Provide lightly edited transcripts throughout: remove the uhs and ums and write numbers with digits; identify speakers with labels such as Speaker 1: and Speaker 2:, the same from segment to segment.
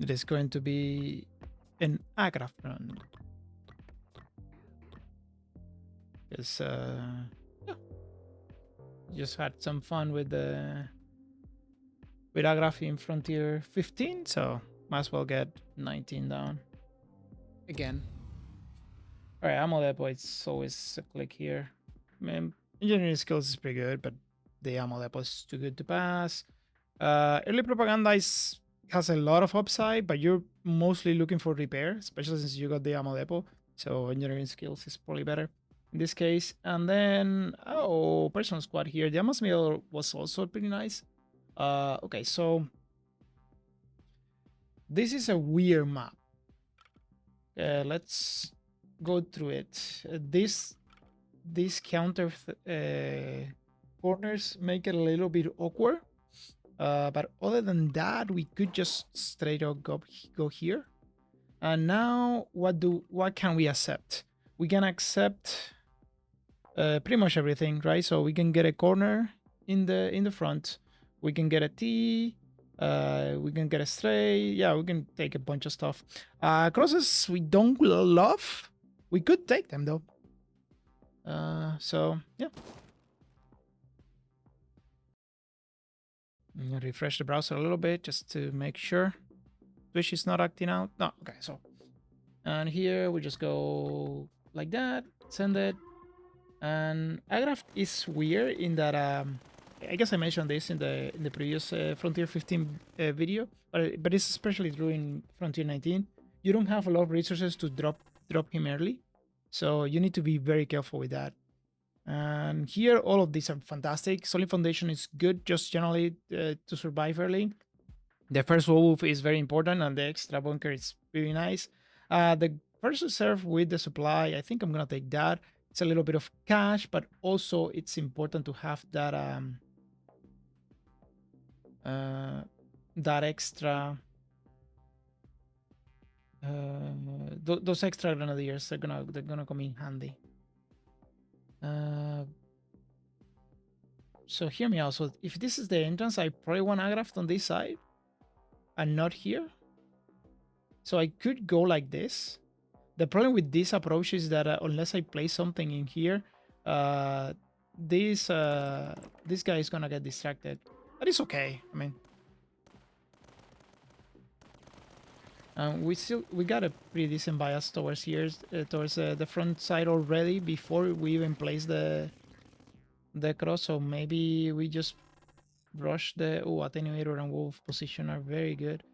Speaker 1: It is going to be an Agraft run. Because, yeah, just had some fun with Agraft in Frontier 15, so might as well get 19 down again. All right, ammo depot, it's always a click here. I mean, engineering skills is pretty good, but the ammo depot is too good to pass. Early propaganda has a lot of upside, but you're mostly looking for repair, especially since you got the ammo depot. So engineering skills is probably better in this case. And then, oh, personal squad here. The ammo mill was also pretty nice. Okay, so this is a weird map. Let's go through it. These counter corners make it a little bit awkward. But other than that, we could just straight up go here. And now, what can we accept? We can accept pretty much everything, right? So we can get a corner in the front. We can get a T. We can get a stray. Yeah, we can take a bunch of stuff. Crosses we don't love. We could take them though. So yeah. Refresh the browser a little bit just to make sure Twitch is not acting out. No, okay, so. And here we just go like that, send it. And Agraft is weird in that I guess I mentioned this in the previous Frontier 15 video, but it's especially true in Frontier 19. You don't have a lot of resources to drop him early, so you need to be very careful with that. And here, all of these are fantastic. Solid Foundation is good, just generally to survive early. The first wolf is very important, and the extra bunker is really nice. The first reserve with the supply, I think I'm gonna take that. It's a little bit of cash, but also it's important to have that that extra those extra grenadiers they're gonna come in handy. So hear me out. So if this is the entrance, I probably want Agraft on this side and not here. So I could go like this. The problem with this approach is that unless I place something in here, this guy is gonna get distracted. But it's okay. I mean, we got a pretty decent bias towards here, towards the front side already before we even place the cross. So maybe we just rush the attenuator and wolf position are very good.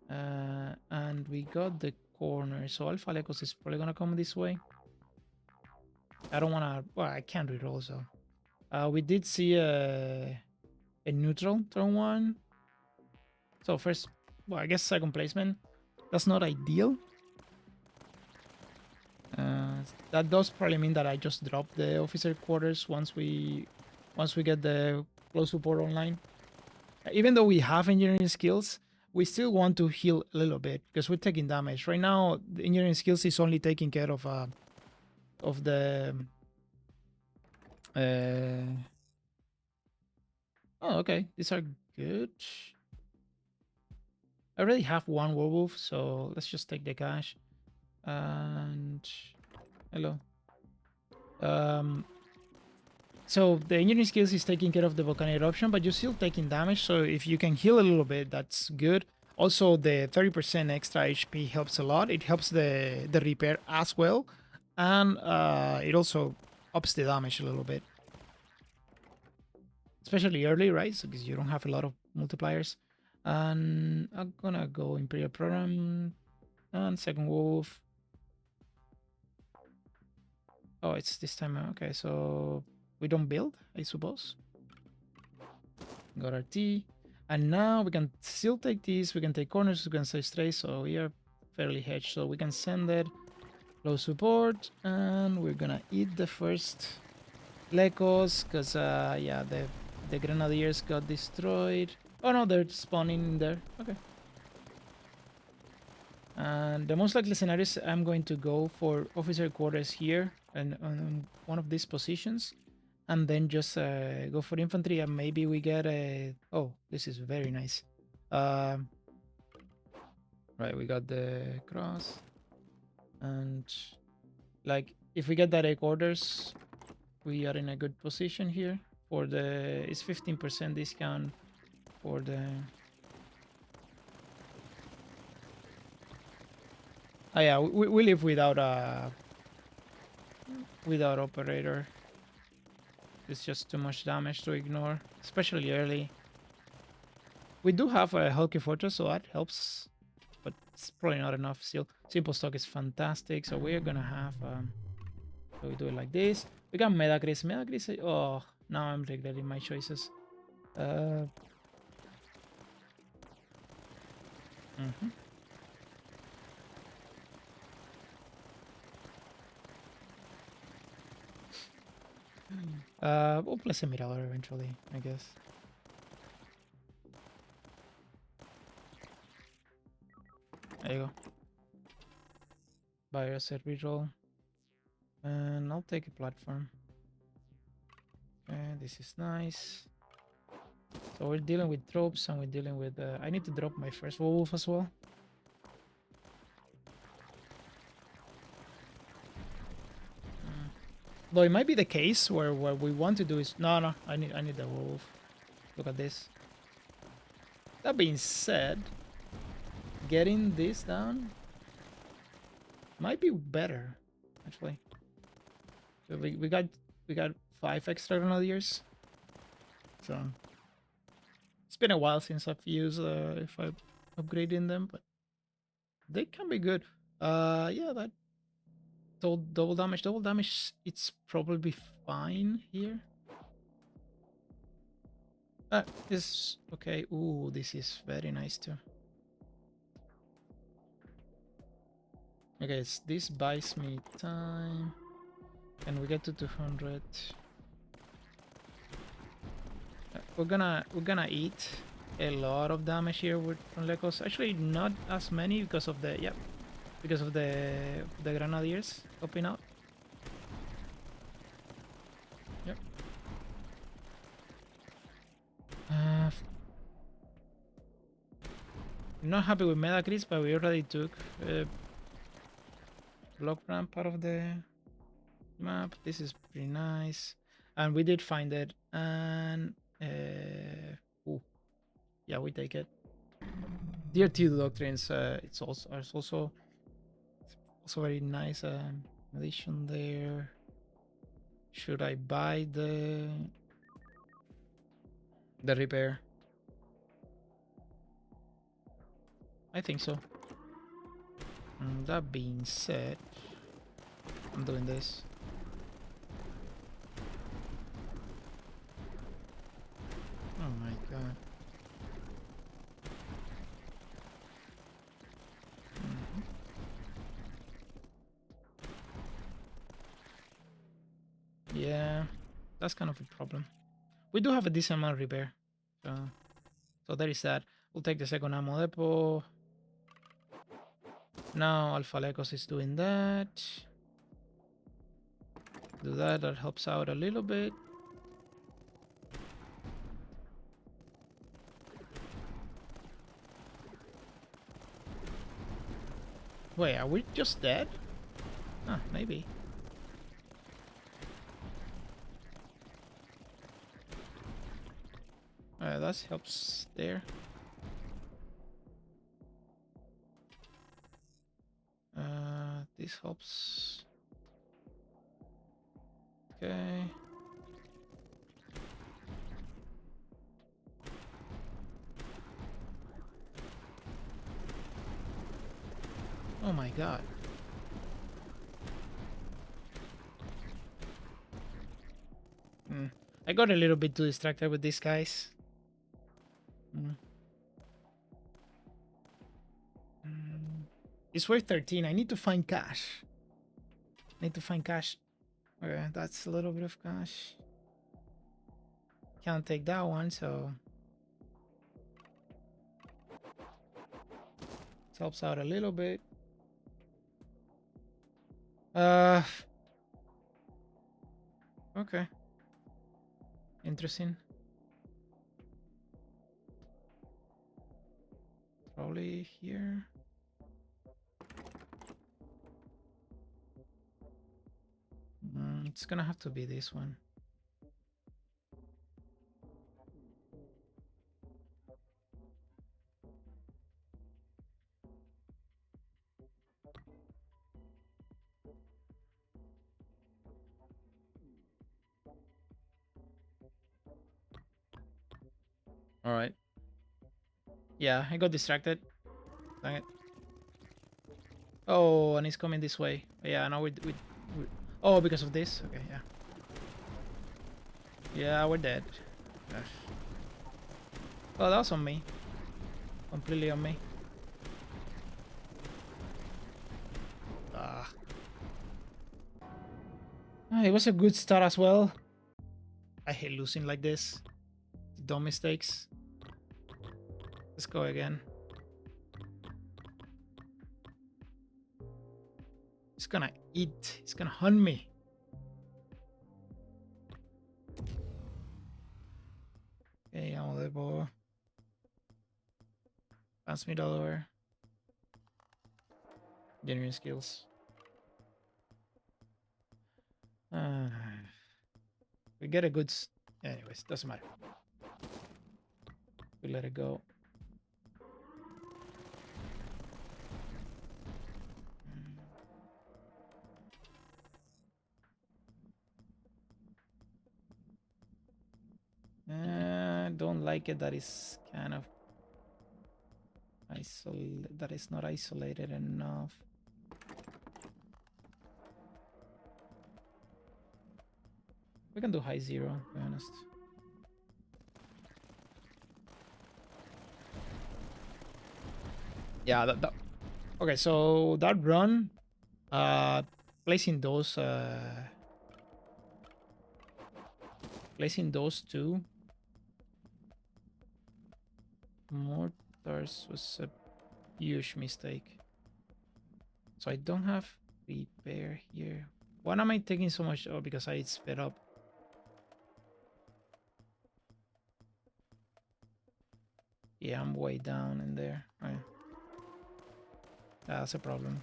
Speaker 1: And we got the corner, so Alpha Lecos is probably gonna come this way. I don't wanna, well, I can't reroll, so. We did see a neutral turn one. So first, well, I guess second placement. That's not ideal. That does probably mean that I just drop the officer quarters once we get the close support online. Even though we have engineering skills, we still want to heal a little bit because we're taking damage. Right now, the engineering skills is only taking care of the... Oh, okay. These are good. I already have one werewolf, so let's just take the cash. And... Hello. So the engineering skills is taking care of the volcanic eruption, but you're still taking damage. So if you can heal a little bit, that's good. Also, the 30% extra HP helps a lot. It helps the repair as well, and it also ups the damage a little bit, especially early, right? So because you don't have a lot of multipliers. And I'm gonna go Imperial Program and second wolf. Oh, it's this time. Okay, so we don't build, I suppose. Got our T. And now we can still take these. We can take corners. We can say strays. So we are fairly hedged. So we can send it. Low support. And we're going to eat the first Lecos. Because, yeah, the Grenadiers got destroyed. Oh, no, they're spawning in there. Okay. And the most likely scenario is I'm going to go for officer quarters here and on one of these positions, and then just go for infantry, and maybe we get a... Oh, this is very nice. Right, we got the cross. And like if we get that egg orders, we are in a good position here. For the it's 15% discount for the oh yeah, we live without a without operator. It's just too much damage to ignore, especially early. We do have a Hulky Fortress, so that helps, but it's probably not enough still. Simple stock is fantastic, so we're gonna have so we do it like this. We got Medacris. Medacris, oh, now I'm regretting my choices. Uh, mhm. We'll place a Mirador eventually, I guess. There you go. Buy a set reroll. And I'll take a platform. Okay, this is nice. So we're dealing with tropes and we're dealing with... I need to drop my first wolf as well. Though it might be the case where what we want to do is... No, I need the wolf. Look at this. That being said, getting this down might be better, actually. So we got 5 extra grenadiers. So it's been a while since I've used if I'm upgrading them, but they can be good. Yeah, that double damage. Double damage, it's probably fine here. This okay. Ooh, this is very nice too. Okay, this buys me time, and we get to 200. We're gonna eat a lot of damage here with from Lecos. Actually, not as many because of the because of the grenadiers popping out. Yep. I'm not happy with Medacris, but we already took block ramp part of the map. This is pretty nice, and we did find it. And ooh, yeah, we take it. Tier 2 doctrines. It's also very nice addition there. Should I buy the repair? I think so. That being said, I'm doing this. Oh my god. Yeah, that's kind of a problem. We do have a decent amount of repair. So there is that. We'll take the second ammo depot. Now Alpha Lecos is doing that. Do that, that helps out a little bit. Wait, are we just dead? Ah, maybe. That helps there. This helps. Okay. Oh my god. I got a little bit too distracted with these guys. It's worth 13. I need to find cash. Okay, that's a little bit of cash. Can't take that one, so it helps out a little bit. Okay. Interesting. Probably here. It's gonna have to be this one. All right. Yeah, I got distracted. Dang it. Oh, and he's coming this way. Yeah, now we oh, because of this. Okay, yeah. Yeah, we're dead. Gosh. Oh, that was on me. Completely on me. Ah. It was a good start as well. I hate losing like this. Dumb mistakes. Let's go again. He's gonna eat. He's gonna hunt me. Okay, I'm on the ball. Pass me dollar. Genuine skills. We get a good... Anyways, doesn't matter. We let it go. Don't like it that is kind of that is not isolated enough. We can do high zero, to be honest. Yeah, okay, so that run, placing those two mortars was a huge mistake. So I don't have repair here. Why am I taking so much? Oh, because I sped up. Yeah, I'm way down in there. Right. That's a problem.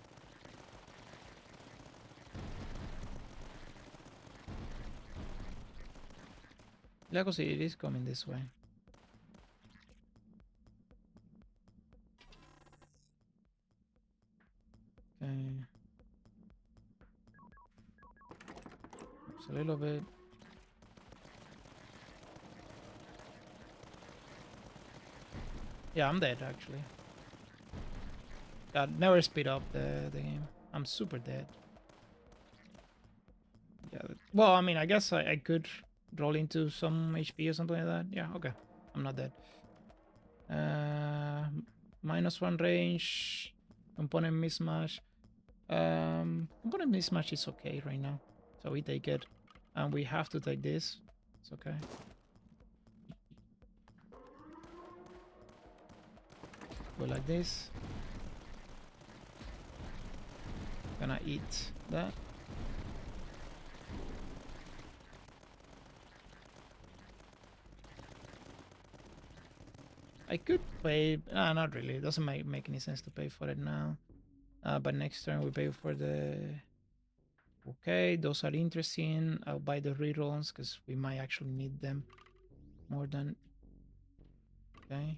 Speaker 1: Lecos, it is coming this way. Okay. It's a little bit. Yeah, I'm dead actually. God, never speed up the game. I'm super dead. Yeah. Well, I mean, I guess I could roll into some HP or something like that. Yeah, okay. I'm not dead. -1 range. Component mismatch. Component mismatch is okay right now. So we take it. And we have to take this. It's okay. Go like this. Gonna eat that. I could pay. Not really. It doesn't make any sense to pay for it now. But next turn we pay for the... Okay, those are interesting. I'll buy the rerolls because we might actually need them more than... Okay.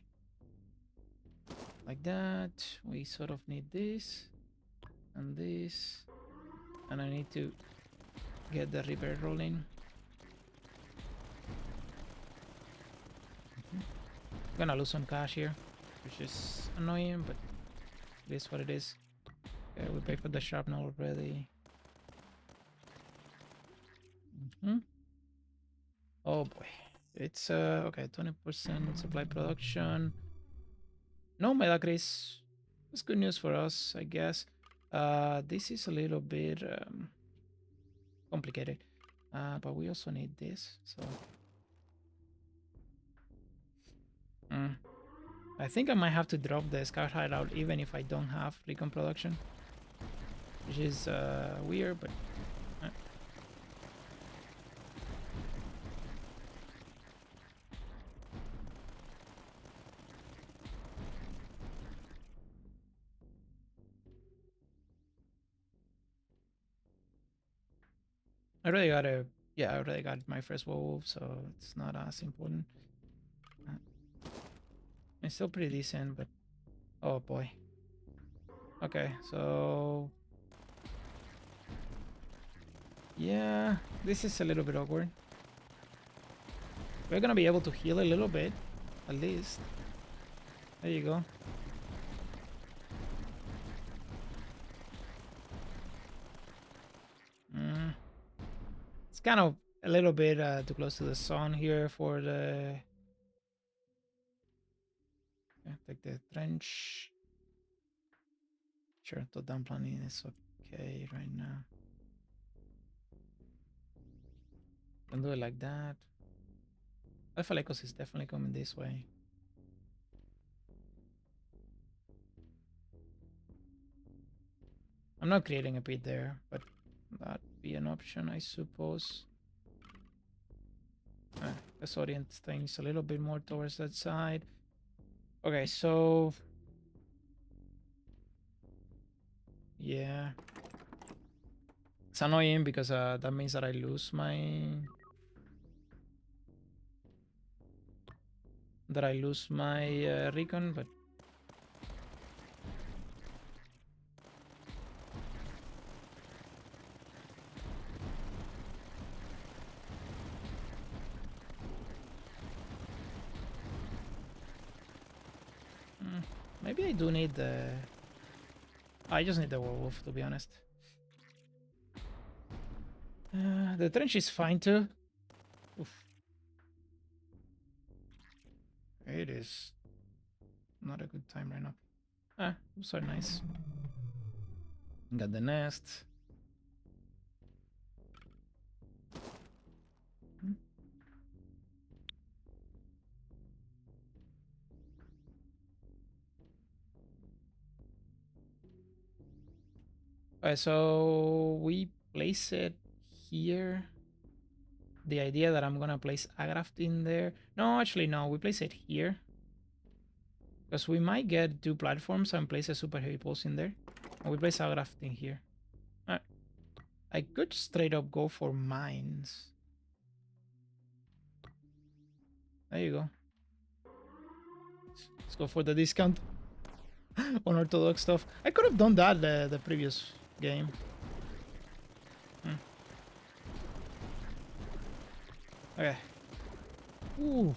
Speaker 1: Like that. We sort of need this. And this. And I need to get the repair rolling. I'm gonna lose some cash here, which is annoying, but it is what it is. Okay, we pay for the shrapnel already. Oh boy. It's okay, 20% supply production. No Medacris. That's good news for us, I guess. This is a little bit complicated. But we also need this, so I think I might have to drop the scout hideout even if I don't have recon production, which is weird, but I already got a yeah, I already got my first wolf, so it's not as important. Uh, It's still pretty decent, but oh boy. Okay, so yeah, this is a little bit awkward. We're gonna be able to heal a little bit, at least. There you go. Mm. It's kind of a little bit too close to the sun here for the... Yeah, take the trench. Sure, the down planning is okay right now. Don't do it like that. Alpha Lecos is definitely coming this way. I'm not creating a pit there, but that'd be an option, I suppose. Let's orient things a little bit more towards that side. Okay, so yeah, it's annoying because that means that I lose my recon, but maybe I do need the... I just need the werewolf, to be honest. The trench is fine too. Oof. It is not a good time right now. Ah, those are nice. Got the nest. So we place it here. The idea that I'm gonna place Agraft in there. No, actually no, we place it here. Because we might get 2 platforms and place a super heavy pulse in there. And we place Agraft in here. I could straight up go for mines. There you go. Let's go for the discount on orthodox stuff. I could have done that the previous game. Okay. Ooh.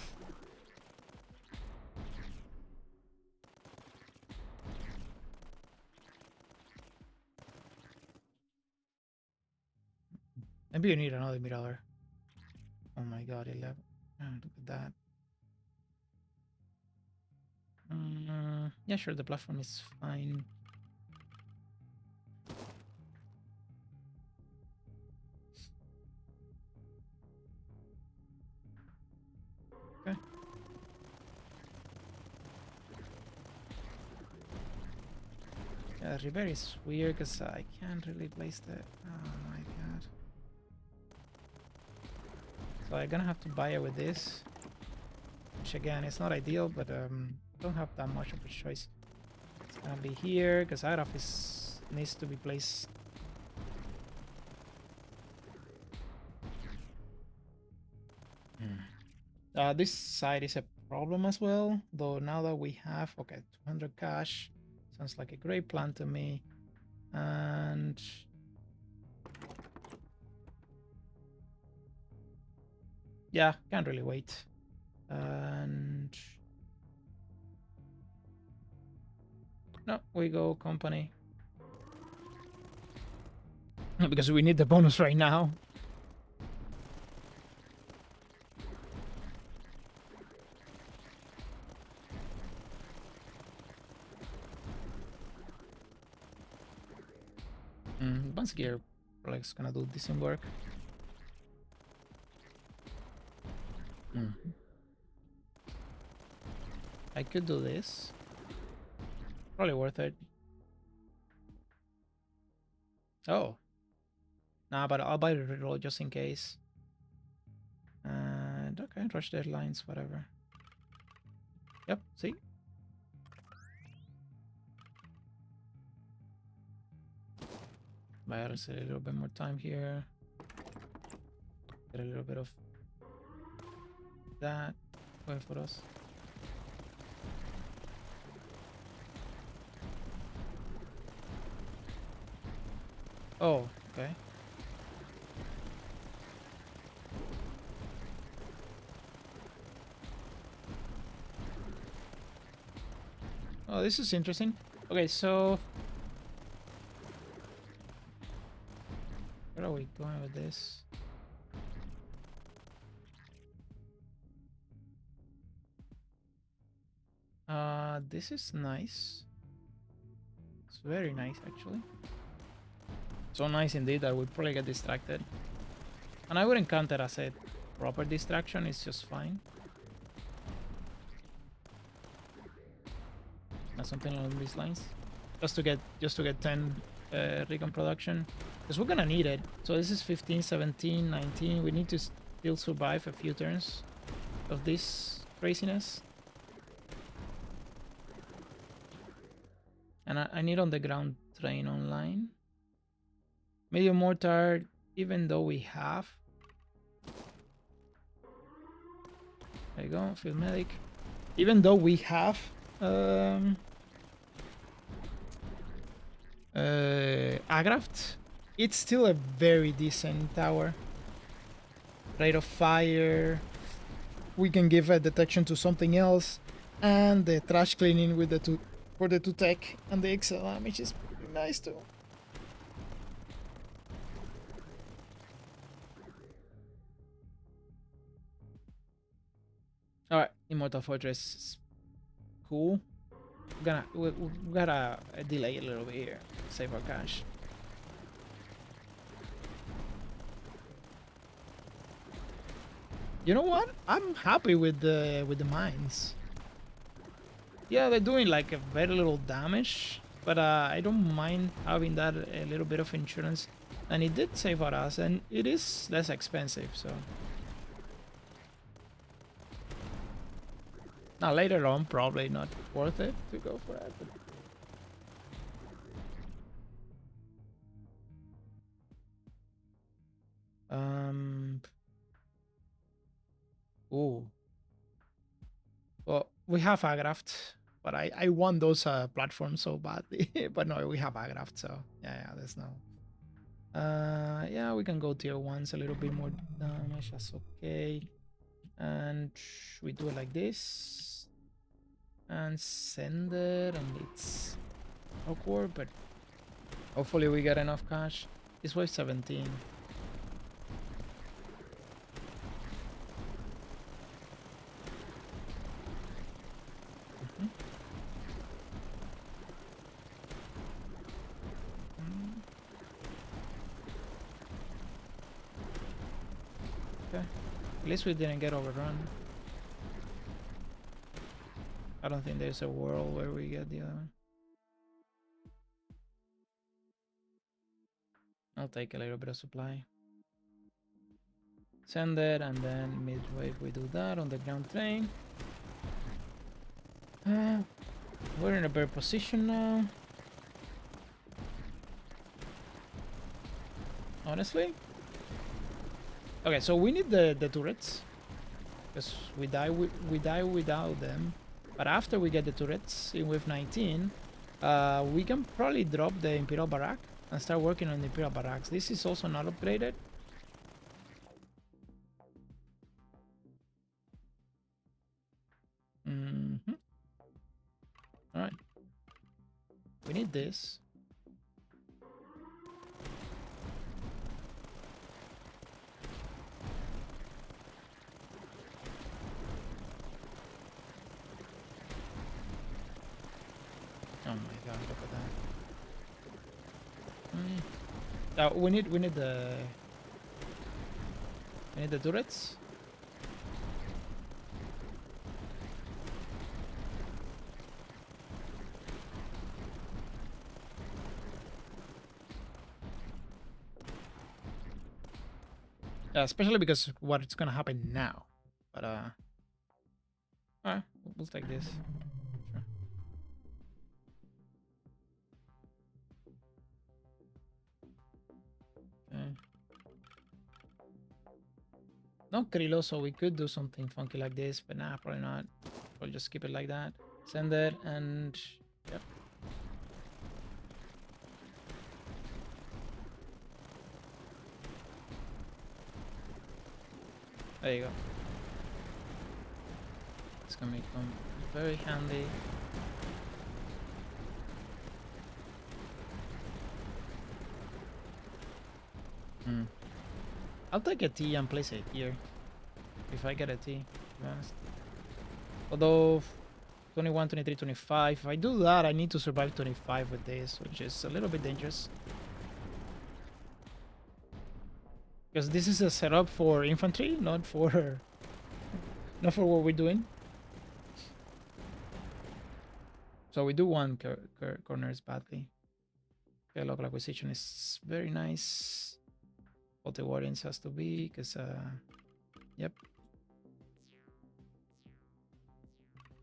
Speaker 1: Maybe you need another Mirador. Oh my god, 11. Look at that. Yeah, sure, the platform is fine. Okay. Yeah, River is weird because I can't really place the... Oh my god. So I'm gonna have to buy it with this. Which again, it's not ideal, but don't have that much of a choice. It's gonna be here because Agraft needs to be placed. This side is a problem as well, though now that we have, okay, 200 cash, sounds like a great plan to me. And yeah, can't really wait. And no, we go company. Because we need the bonus right now. Advanced gear like is gonna do decent work. I could do this. Probably worth it. Oh. Nah, but I'll buy the reroll just in case. And okay, rush deadlines, whatever. Yep, see? Buy us a little bit more time here. Get a little bit of that going for us. Oh, okay. Oh, this is interesting. Okay, so where are we going with this? This is nice. It's very nice, actually. So nice indeed, I would probably get distracted. And I wouldn't count it as a proper distraction, it's just fine. Something along these lines. Just to get 10 recon production. Because we're gonna need it. So this is 15, 17, 19. We need to still survive a few turns of this craziness. And I need on the ground train online. Medium mortar, even though we have. There you go, field medic. Even though we have Agraft, it's still a very decent tower. Rate of fire. We can give a detection to something else, and the trash cleaning with the two for the 2 tech and the XL damage is nice too. All right, Immortal Fortress is cool. We gotta delay a little bit here, save our cash. You know what? I'm happy with the mines. Yeah, they're doing like a very little damage, but I don't mind having that a little bit of insurance, and it did save our ass, and it is less expensive. So now later on, probably not worth it to go for that. But ooh. Well, we have Agraft, but I want those platforms so badly. But no, we have Agraft, so yeah, there's no. Yeah, we can go tier 1s, a little bit more damage, that's okay. And we do it like this. And send it, and it's awkward, but hopefully we get enough cash. This wave 17. At least we didn't get overrun. I don't think there's a world where we get the other one. I'll take a little bit of supply. Send it, and then mid-wave we do that on the ground train. We're in a better position now. Honestly. Okay, so we need the turrets. Because we die without them. But after we get the turrets in wave 19, we can probably drop the Imperial Barrack and start working on the Imperial Barracks. This is also not upgraded. Alright. We need this. Oh my god, look at that. We need the turrets. Especially because what's gonna happen now. But alright, we'll take this. Sure. Okay. No Krylo, so we could do something funky like this, but nah, probably not. We'll just keep it like that. Send it, and yep. There you go. It's gonna become very handy. I'll take a T and place it here. If I get a T, to be honest. Although 21, 23, 25. If I do that, I need to survive 25 with this, which is a little bit dangerous. Because this is a setup for infantry, not for what we're doing. So we do want corners badly. Okay, local acquisition is very nice. Faulty Warriors has to be, because yep.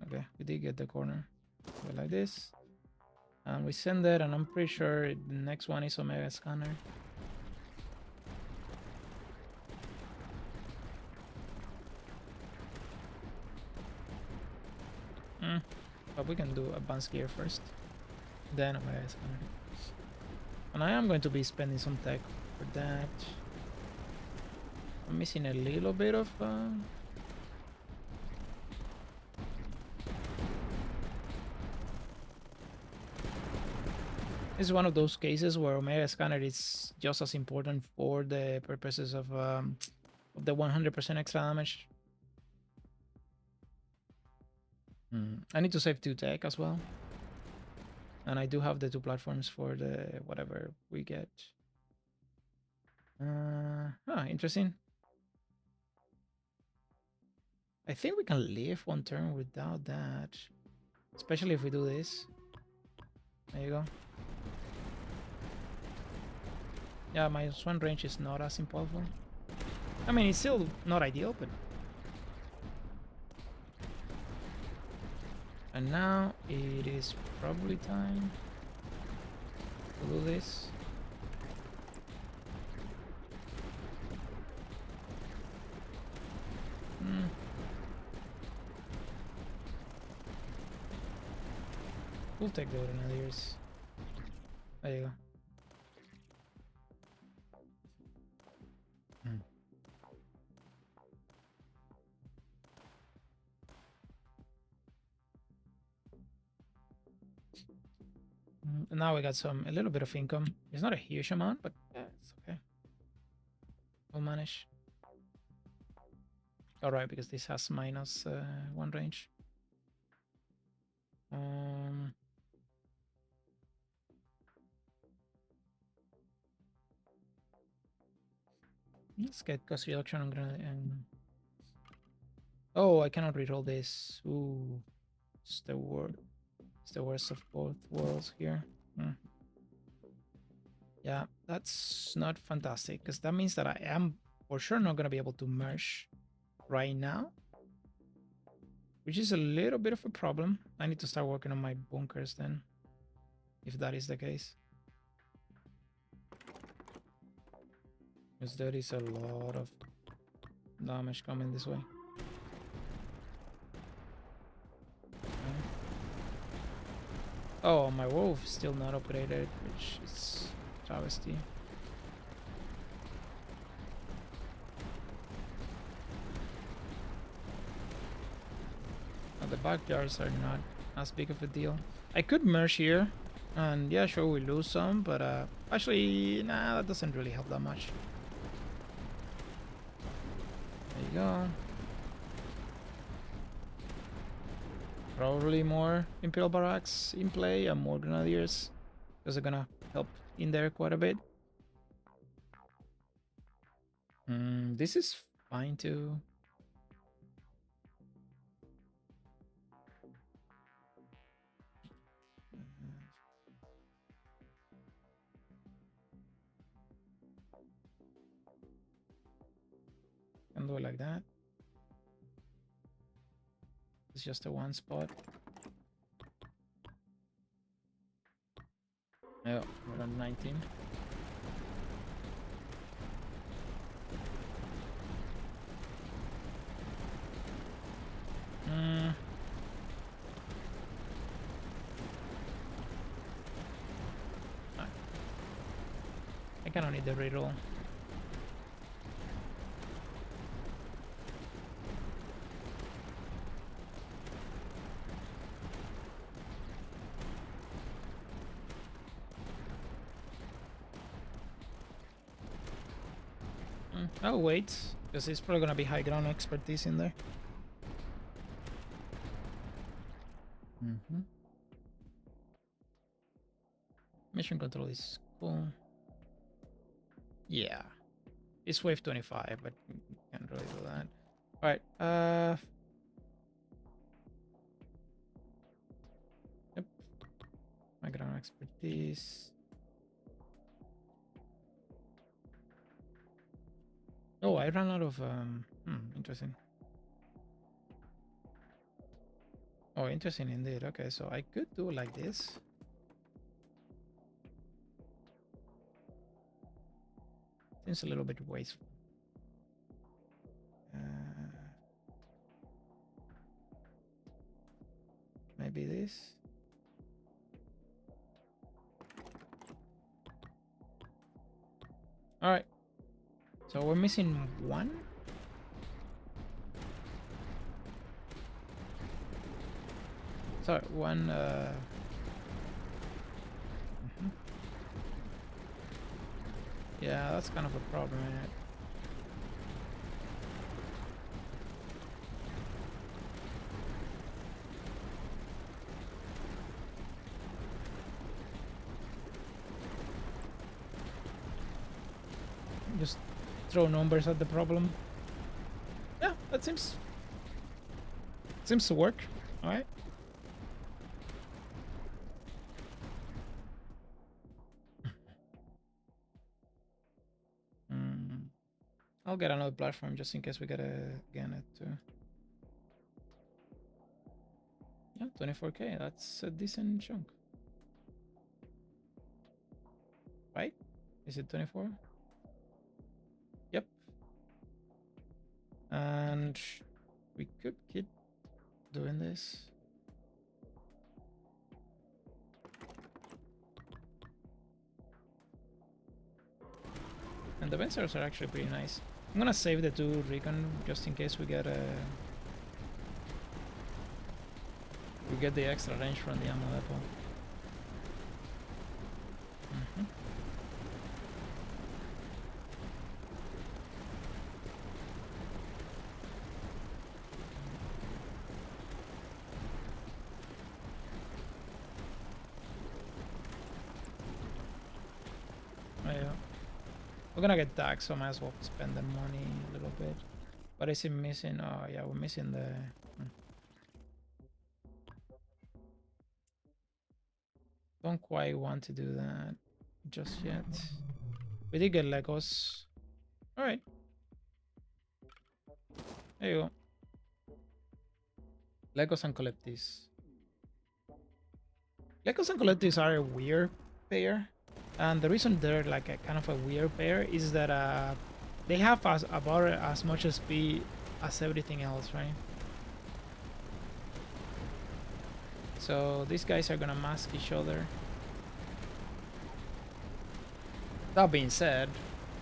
Speaker 1: Okay, we did get the corner. Go like this. And we send it, and I'm pretty sure the next one is Omega Scanner. But we can do advanced gear first. Then Omega Scanner. And I am going to be spending some tech for that. I'm missing a little bit of this is one of those cases where Omega Scanner is just as important for the purposes of the 100% extra damage. I need to save 2 tech as well. And I do have the 2 platforms for the whatever we get. Interesting. I think we can live 1 turn without that. Especially if we do this. There you go. Yeah, my swan range is not as impactful. I mean, it's still not ideal, but... And now it is probably time to do this. We'll take the Grenadiers. There you go. And now we got a little bit of income. It's not a huge amount, but yeah, it's okay. We'll manage. Alright, because this has minus 1 range. Let's get cost reduction on grenade and... Oh, I cannot reroll this. Ooh, it's the worst of both worlds here. Yeah, that's not fantastic, because that means that I am for sure not going to be able to merge right now, which is a little bit of a problem. I need to start working on my bunkers then, if that is the case. Because there is a lot of damage coming this way. Okay. Oh, my wolf is still not upgraded, which is travesty. The backyards are not as big of a deal. I could merge here, and yeah, sure, we lose some, but actually, nah, that doesn't really help that much. There you go. Probably more Imperial Barracks in play and more Grenadiers, because they're gonna help in there quite a bit. This is fine too. Can do it like that. It's just a 1 spot. Yeah, we're on 19. kind of need the reroll. I'll wait, because it's probably gonna be high ground expertise in there. Mission control is cool. Yeah. It's wave 25, but can't really do that. Alright, yep. My ground expertise. Oh, I ran out of interesting. Oh, interesting indeed. Okay, so I could do it like this. Seems a little bit wasteful. Maybe this. All right. So we're missing one. Sorry, one. Yeah, that's kind of a problem, isn't it? Just throw numbers at the problem. Yeah, that seems to work. All right. I'll get another platform just in case we gotta again it too. Yeah, 24k. That's a decent chunk, right? Is it 24? Yep. And we could keep doing this. And the Vensers are actually pretty nice. I'm gonna save the 2 recon just in case we get the extra range from the ammo depot. We're gonna get taxed, so might as well spend the money a little bit. But is it missing? Oh yeah, we're missing the... Don't quite want to do that just yet. We did get Lecos. Alright. There you go. Lecos and Coleptis. Lecos and Coleptis are a weird pair. And the reason they're like a kind of a weird pair is that they have about as much speed as everything else, right? So these guys are gonna mask each other. That being said,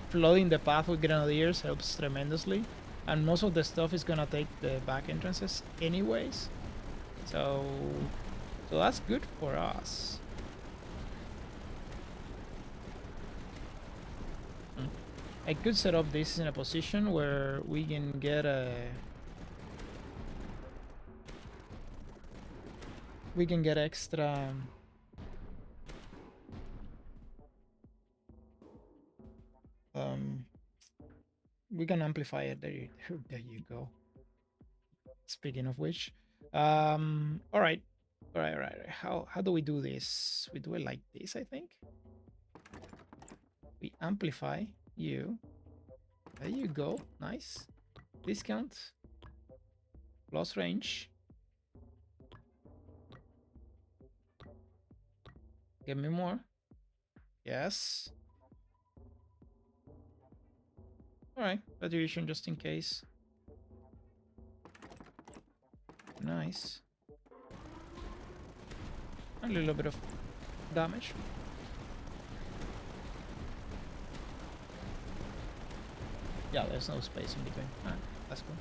Speaker 1: flooding the path with grenadiers helps tremendously, and most of the stuff is gonna take the back entrances anyways. So that's good for us. I could set up this in a position where we can get extra we can amplify it. There you go. Speaking of which, all right. How do we do this? We do it like this, I think. We amplify you. There you go. Nice. Discount. Plus range. Give me more. Yes. Alright, graduation just in case. Nice. A little bit of damage. Yeah, there's no space in between. Ah, that's cool.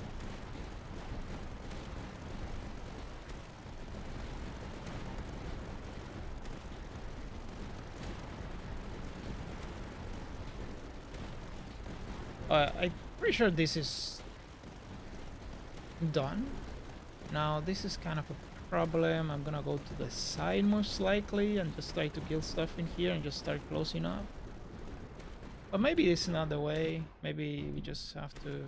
Speaker 1: I'm pretty sure this is done. Now this is kind of a problem. I'm gonna go to the side most likely and just try to kill stuff in here and just start closing up. But maybe it's not the way. Maybe we just have to...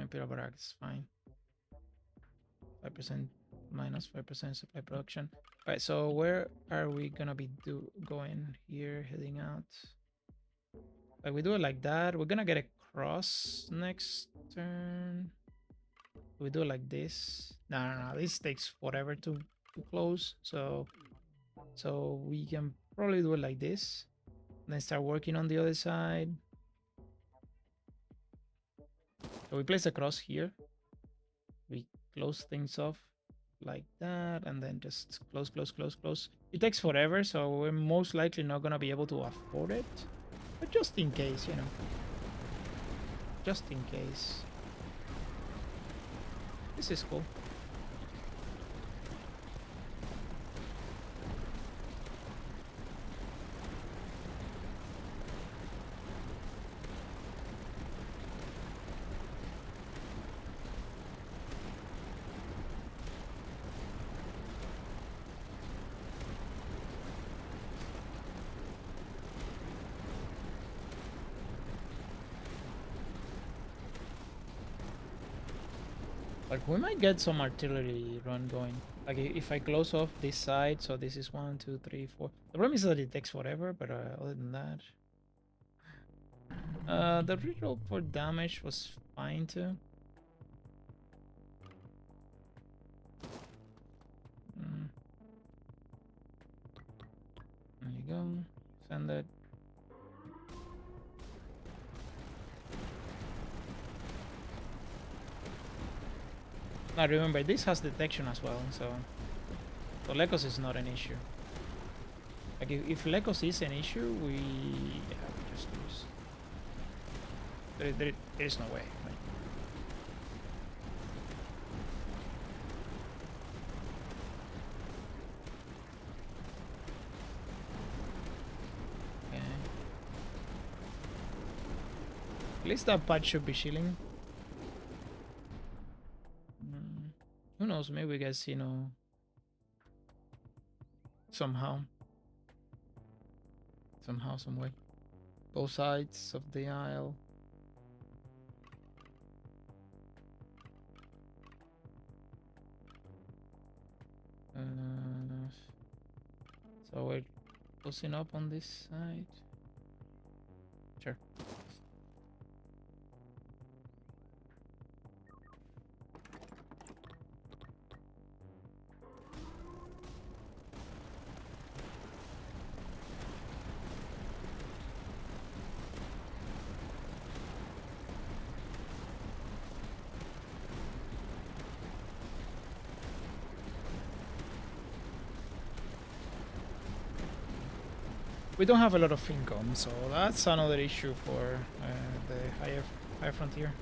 Speaker 1: Pyrobarak is fine. 5% minus 5% supply production. All right, so where are we gonna be going here, heading out? Like we do it like that. We're gonna get a cross next turn. We do it like this. No. This takes forever to close. So we can probably do it like this. And then start working on the other side. So we place a cross here. We close things off like that, and then just close. It takes forever, so we're most likely not gonna be able to afford it. But just in case, you know. Just in case. This is cool. Like we might get some artillery run going. Like if I close off this side, so this is 1, 2, 3, 4. The problem is that it takes forever, but other than that, the reroll for damage was fine too. There you go. Send it. Now remember, this has detection as well, so Lecos is not an issue. Like if Lecos is an issue, we just lose. There is no way. Right? Okay. At least that patch should be shielding. Who knows? Maybe we guys, you know, somehow, some way, both sides of the aisle. So we're closing up on this side. Sure. We don't have a lot of income, so that's another issue for the higher frontier.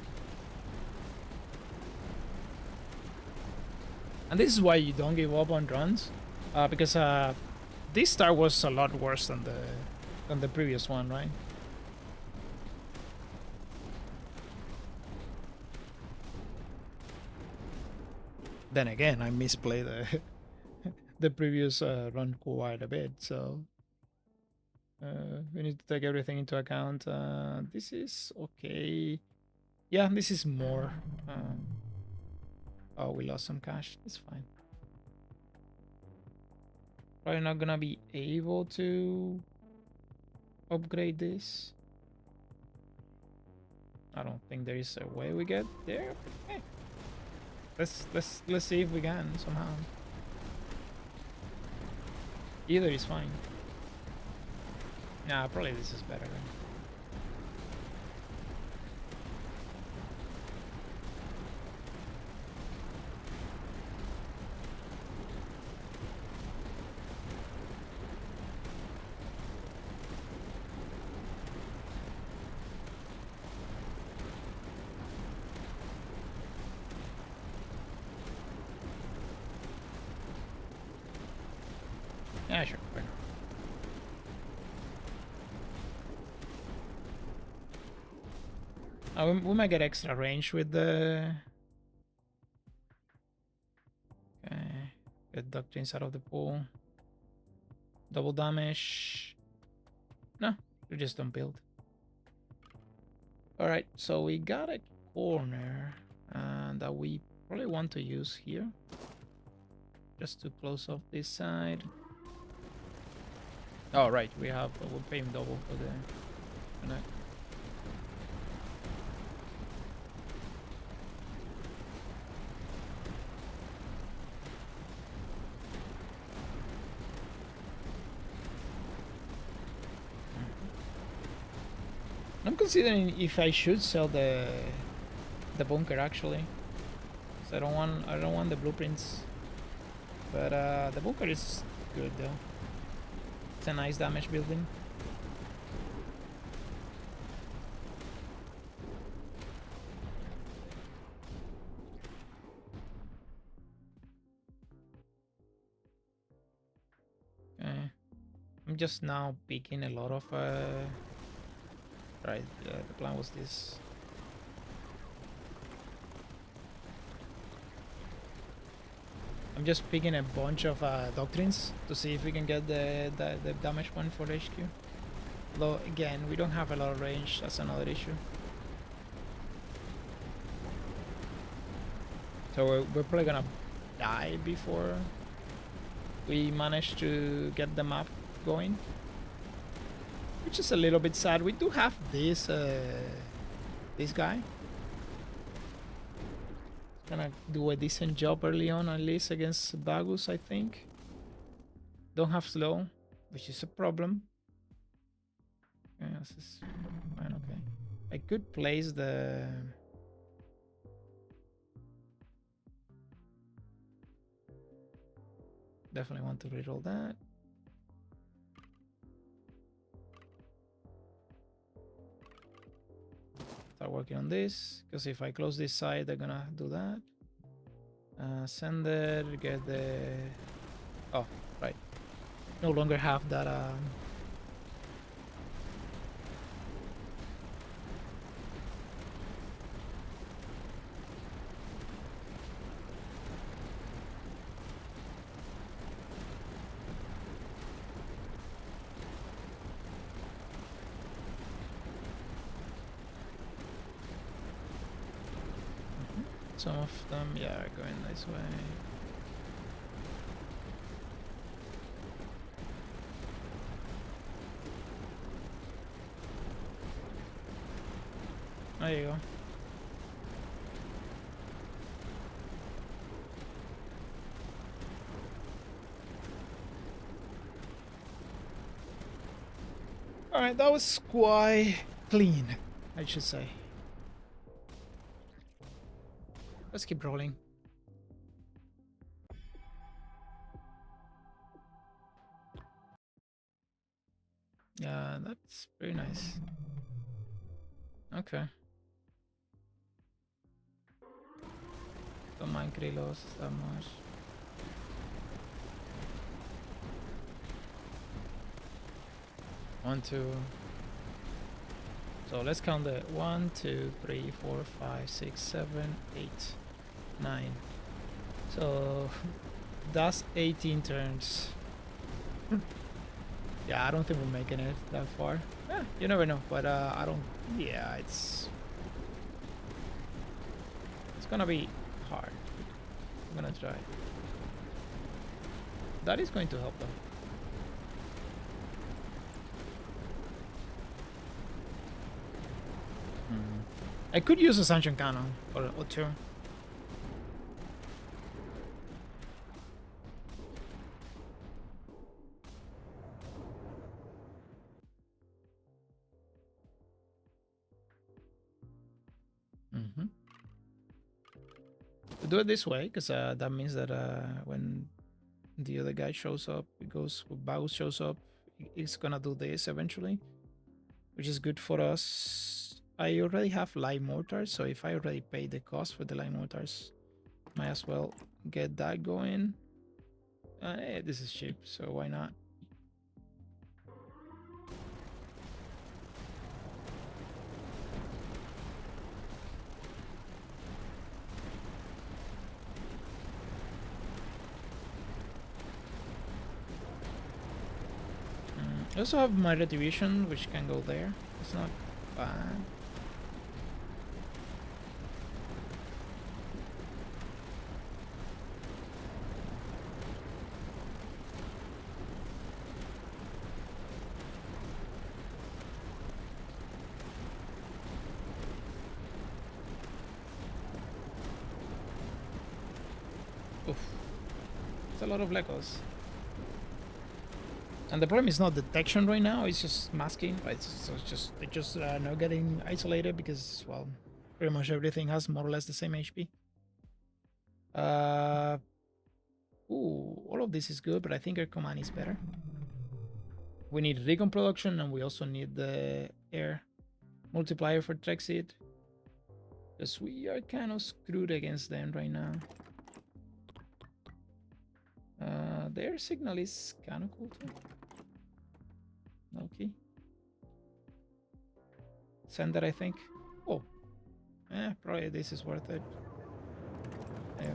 Speaker 1: And this is why you don't give up on runs, because this start was a lot worse than the previous one, right? Then again, I misplayed the previous run quite a bit, so. We need to take everything into account. This is okay. Yeah, this is more. Oh, we lost some cash. It's fine. Probably not gonna be able to upgrade this. I don't think there is a way we get there. Hey. Let's see if we can somehow. Either is fine. Nah, probably this is better. Yeah, sure. Why not? We might get extra range with the... Okay. Get Doctrines out of the pool. Double damage. No, we just don't build. Alright, so we got a corner that we probably want to use here. Just to close off this side. Oh, right, we're paying double for the connect. I'm considering if I should sell the bunker actually. So I don't want the blueprints. But the bunker is good though. It's a nice damage building. Okay. I'm just now picking a lot of right, the plan was this. I'm just picking a bunch of doctrines to see if we can get the damage point for HQ. Though again, we don't have a lot of range. That's another issue. So we're probably gonna die before we manage to get the map going, which is a little bit sad. We do have this guy. Gonna do a decent job early on, at least against Bagus, I think. Don't have slow, which is a problem. Okay, this is fine. Okay, I could place the... Definitely want to reroll that. Start working on this, because if I close this side, they're gonna do that. Send it, get the... Oh, right. No longer have that... Some of them, yeah, are going this way. There you go. Alright, that was quite clean, I should say. Let's keep rolling. Yeah, that's very nice. Okay. Don't mind Krylos that much. One, two. So let's count the 1, 2, 3, 4, 5, 6, 7, 8, 9. So that's 18 turns. Yeah, I don't think we're making it that far. Yeah, you never know, but I don't... Yeah, it's gonna be hard. I'm gonna try. That is going to help though. I could use a Sanction Cannon or two. Do it this way, because that means that when the other guy shows up, when Bagus shows up, it's gonna do this eventually, which is good for us. I already have light mortars, so if I already paid the cost for the light mortars, might as well get that going. Hey, this is cheap, so why not? I also have my retribution, which can go there. It's not bad. Oof. It's a lot of Lecos. And the problem is not detection right now, it's just masking, right? So it's just not getting isolated because, well, pretty much everything has more or less the same HP. All of this is good, but I think our command is better. We need recon production, and we also need the air multiplier for Threxid, because we are kind of screwed against them right now. Their signal is kind of cool too. Okay. Send that, I think. Oh. Probably this is worth it. Yeah.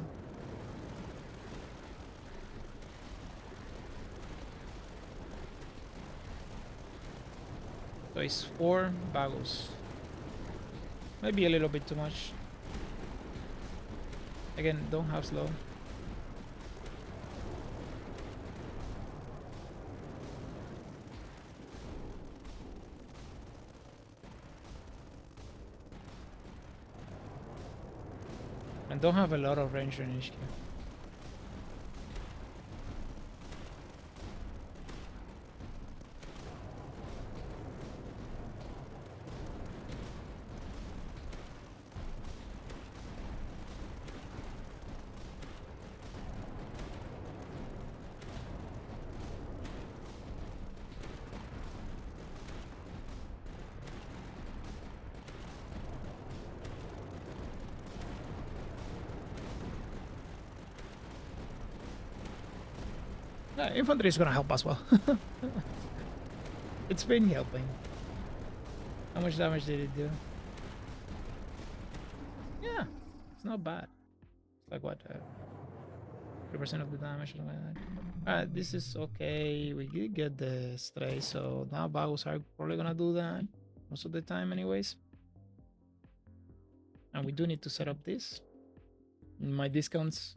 Speaker 1: So it's 4 Phagos. Maybe a little bit too much. Again, don't have slow. And don't have a lot of range in HQ. Infantry is gonna help as well. It's been helping. How much damage did it do? Yeah, it's not bad. It's like what, 3% of the damage or something like that. Alright, this is okay. We did get the stray, so now Phagos are probably gonna do that most of the time anyways. And we do need to set up this. My discounts,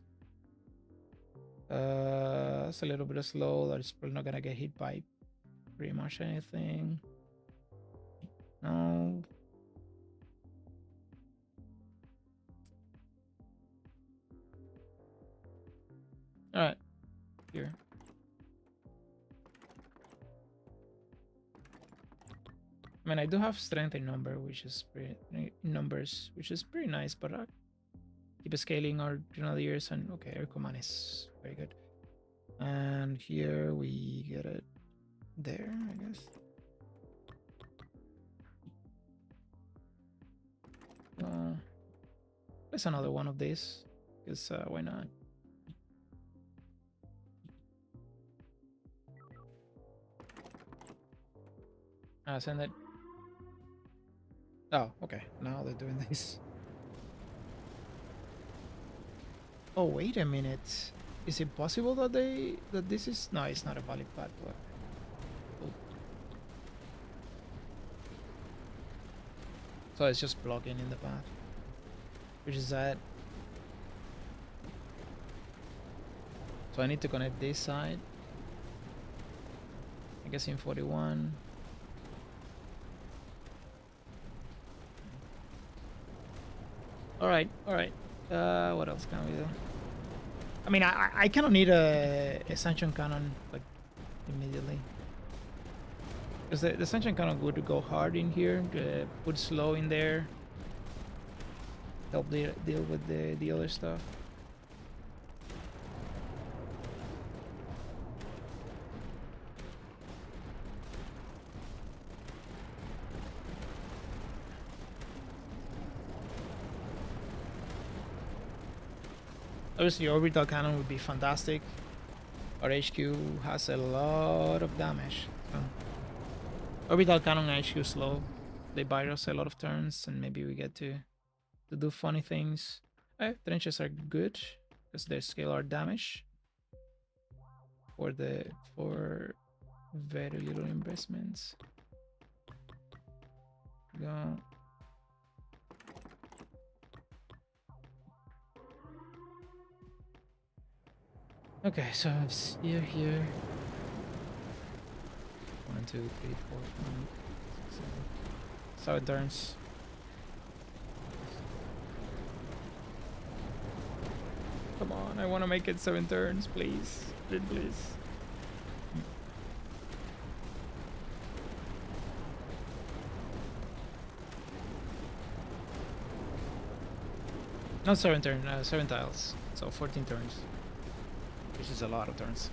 Speaker 1: it's a little bit slow. That's probably not gonna get hit by pretty much anything. No. Alright. Here. I mean, I do have strength in number, which is numbers, which is pretty nice, but keep scaling our grenadiers, and okay, air command is very good. And here we get it there, I guess. There's another one of these, because why not? Send it. Oh, okay. Now they're doing this. Oh, wait a minute. Is it possible that this is... No, it's not a valid path. But... Oh. So it's just blocking in the path. Which is that. So I need to connect this side. I guess in 41. Alright. What else can we do? I mean, I kind of need a Sanction Cannon, like, immediately. Because the Sanction Cannon would go hard in here, put slow in there, help deal with the other stuff. Obviously, orbital cannon would be fantastic. Our HQ has a lot of damage. So orbital cannon and HQ slow. They buy us a lot of turns, and maybe we get to do funny things. Trenches are good because they scale our damage for very little investments. Go. Okay, so it's here. 1, 2, 3, 4, 5, 6, 7. 7 turns. Come on, I want to make it 7 turns, please. Please. Not 7 turns, 7 tiles. So 14 turns. Which is a lot of turns.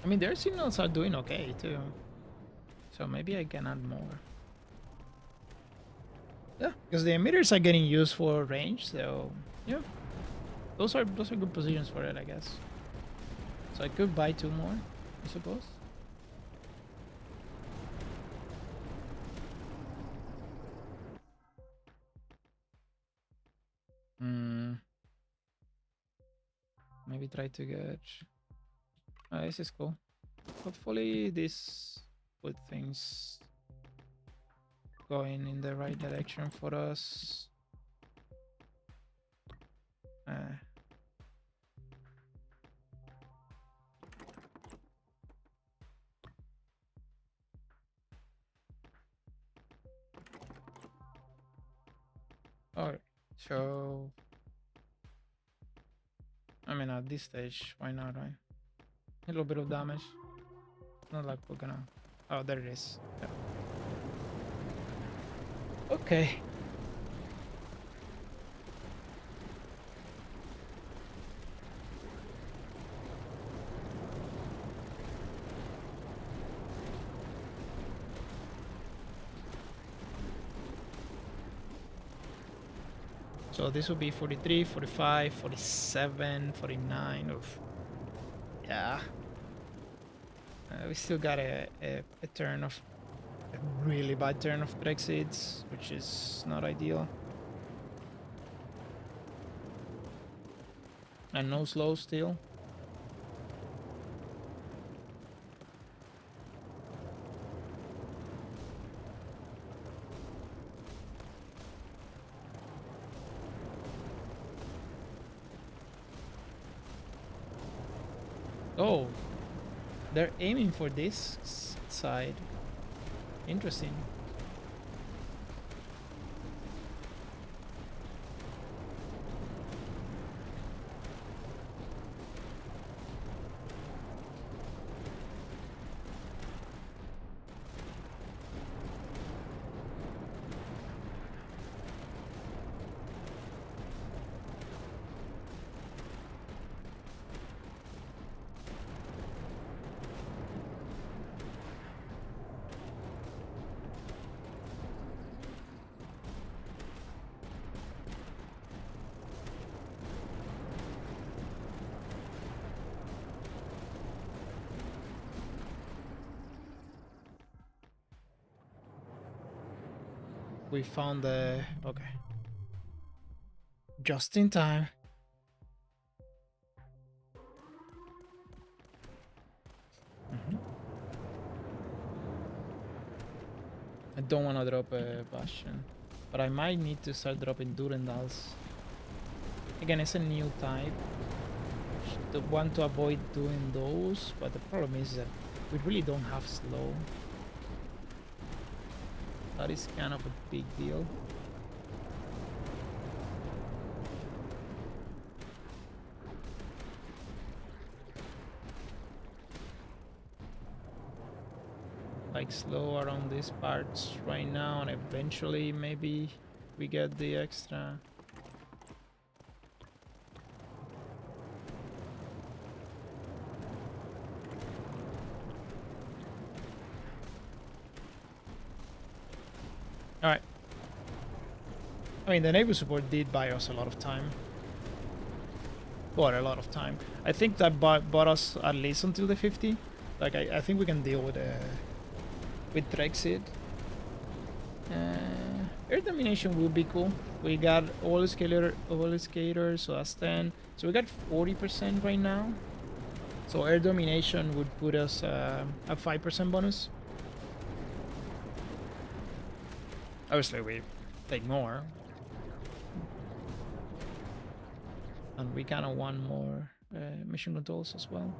Speaker 1: I mean, their signals are doing okay too. So maybe I can add more. Yeah, because the emitters are getting used for range, so yeah. Those are good positions for it, I guess. So I could buy 2 more, I suppose. Maybe try to get... Oh, this is cool. Hopefully this put things going in the right direction for us. Alright, so I mean at this stage, why not, right? A little bit of damage. Not like we're gonna... Oh, there it is. Yeah. Okay. So this will be 43, 45, 47, 49 of... Yeah. We still got a turn of... A really bad turn of Threxids, which is not ideal. And no slow still. Oh, they're aiming for this side. Interesting. We found the... Okay. Just in time. I don't want to drop a Bastion, but I might need to start dropping Durandals. Again, it's a new type. Should want to avoid doing those, but the problem is that we really don't have slow. That is kind of a big deal. Like slow around these parts right now, and eventually maybe we get the extra. Alright. I mean, the neighbor support did buy us a lot of time. Bought a lot of time. I think that bought us at least until the 50. Like I think we can deal with Threxid. Air domination would be cool. We got all skaters, so that's 10. So we got 40% right now. So air domination would put us a 5% bonus. Obviously, we take more. And we kind of want more mission controls as well.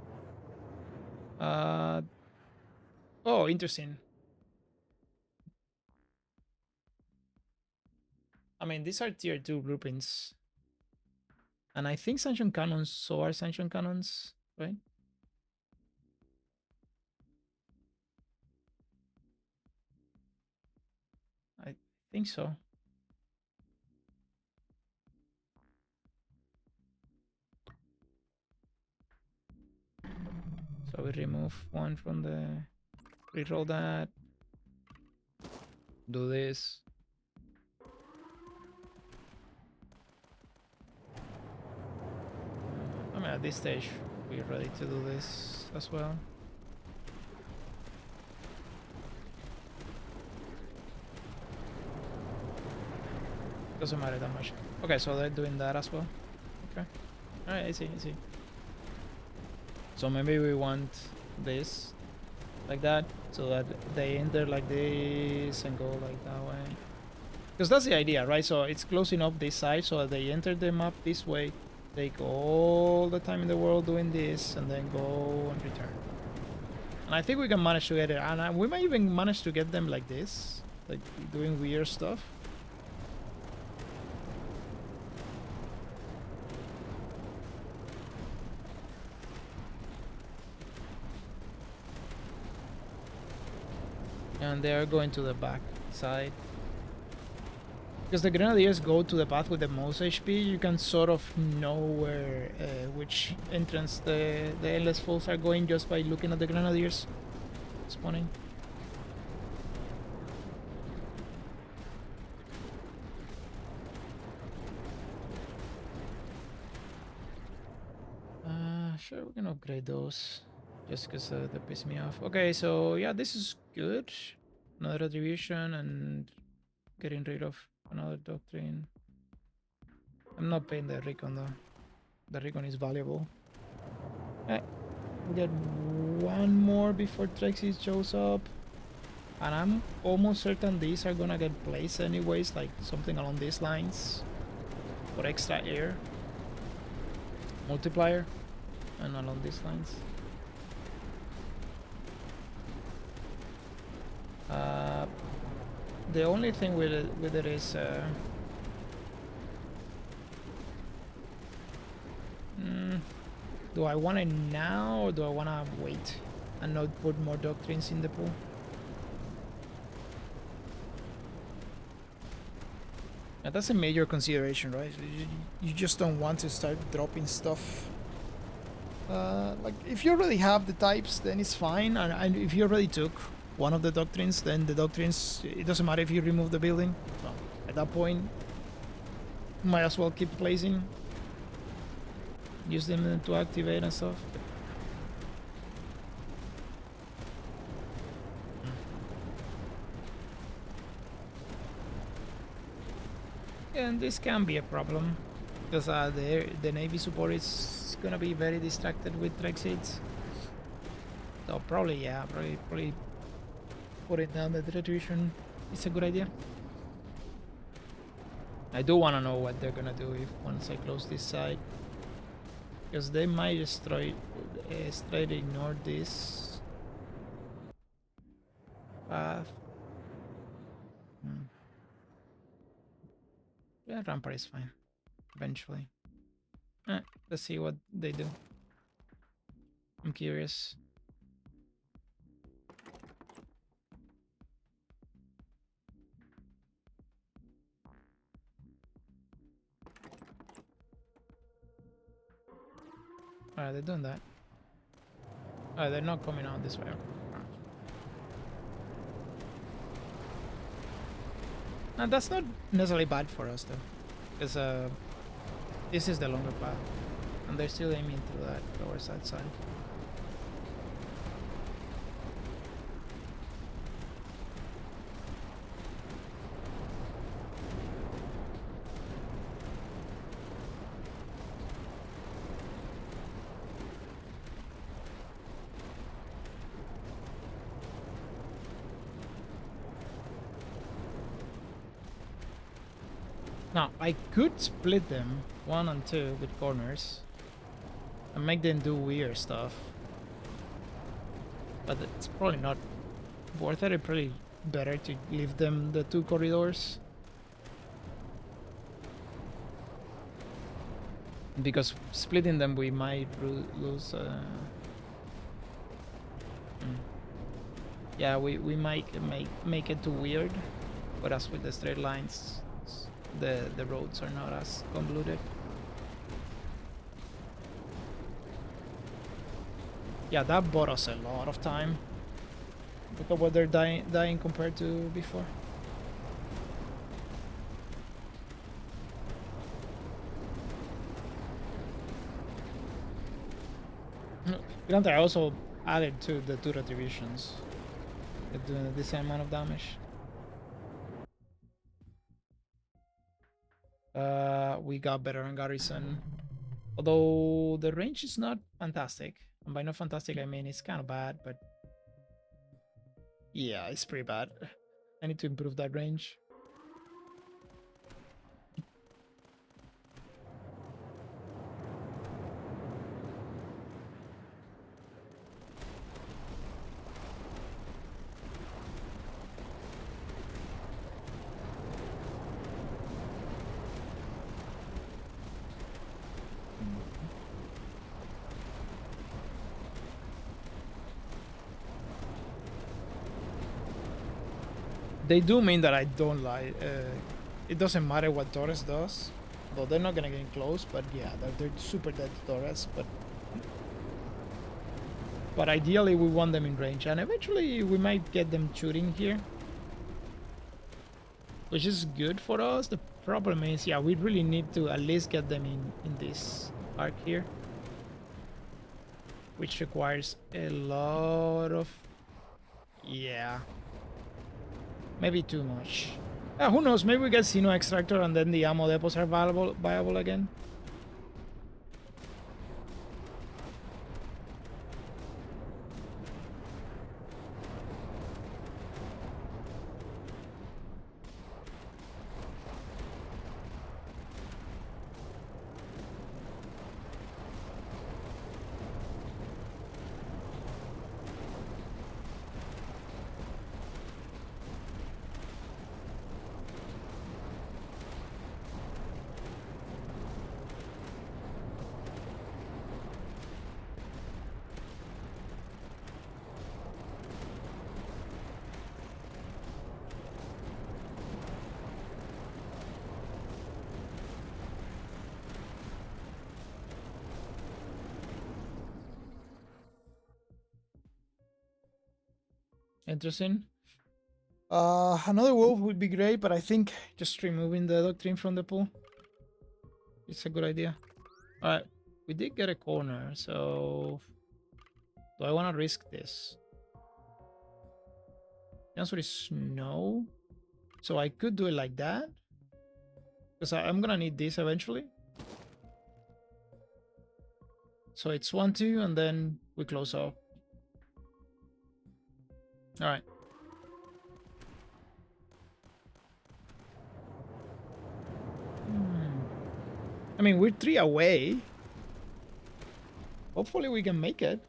Speaker 1: Oh, interesting. I mean, these are tier 2 blueprints. And I think sanction cannons, so are sanction cannons, right? I think so. So we remove one from the... Reroll that. Do this. I mean, at this stage, we're ready to do this as well. Doesn't matter that much. Okay, so they're doing that as well. Okay. Alright, I see. So maybe we want this like that, so that they enter like this and go like that way. Because that's the idea, right? So it's closing up this side so that they enter the map this way, take all the time in the world doing this, and then go and return. And I think we can manage to get it. And we might even manage to get them like this, like doing weird stuff. And they are going to the back side. Because the Grenadiers go to the path with the most HP, you can sort of know where, which entrance the Endless Foes are going just by looking at the Grenadiers spawning. Sure, we can upgrade those. Just because they piss me off. Okay, so yeah, this is good. Another attribution and getting rid of another doctrine. I'm not paying the recon though. The recon is valuable. We get one more before Threxid shows up. And I'm almost certain these are gonna get placed anyways, like something along these lines. For extra air. Multiplier. And along these lines. The only thing with it is do I want it now or do I want to wait and not put more doctrines in the pool? Now that's a major consideration, right? You just don't want to start dropping stuff. Like if you already have the types, then it's fine, and if you already took one of the doctrines, then the doctrines, it doesn't matter if you remove the building. So at that point, might as well keep placing. Use them to activate and stuff. And this can be a problem because the Navy support is gonna be very distracted with Trexids. So probably, yeah, probably putting down the retribution is a good idea. I do want to know what they're gonna do if once I close this side, because they might straight ignore this path. Yeah, Rampart is fine eventually. Let's see what they do. I'm curious. Alright, they're doing that. Oh, they're not coming out this way. Now, that's not necessarily bad for us though, because this is the longer path, And they're still aiming to that lower side side. Now, I could split them 1 and 2 with corners and make them do weird stuff. But it's probably not worth it. It's probably better to leave them the 2 corridors. Because splitting them we might lose... Yeah, we might make it too weird. Whereas with the straight lines, the roads are not as convoluted. Yeah, that bought us a lot of time. Look at what they're dying compared to before. Granted, I also added to the 2 retributions. They're doing the same amount of damage. We got better on Garrison. Although the range is not fantastic. And by not fantastic, I mean it's kind of bad, but... Yeah, it's pretty bad. I need to improve that range. They do mean that I don't lie. It doesn't matter what Torrest does. Though they're not gonna get close, but yeah, they're super dead to Torrest. But ideally we want them in range, and eventually we might get them shooting here, which is good for us. The problem is, yeah, we really need to at least get them in this arc here, which requires a lot of... Yeah. Maybe too much. Who knows? Maybe we get Sino Extractor and then the ammo depots are viable again. Interesting. Another wolf would be great, but I think just removing the doctrine from the pool is a good idea. Alright, we did get a corner, so do I want to risk this? The answer is no. So I could do it like that, because I'm gonna need this eventually. So it's 1-2, and then we close off. All right. I mean, we're 3 away. Hopefully we can make it.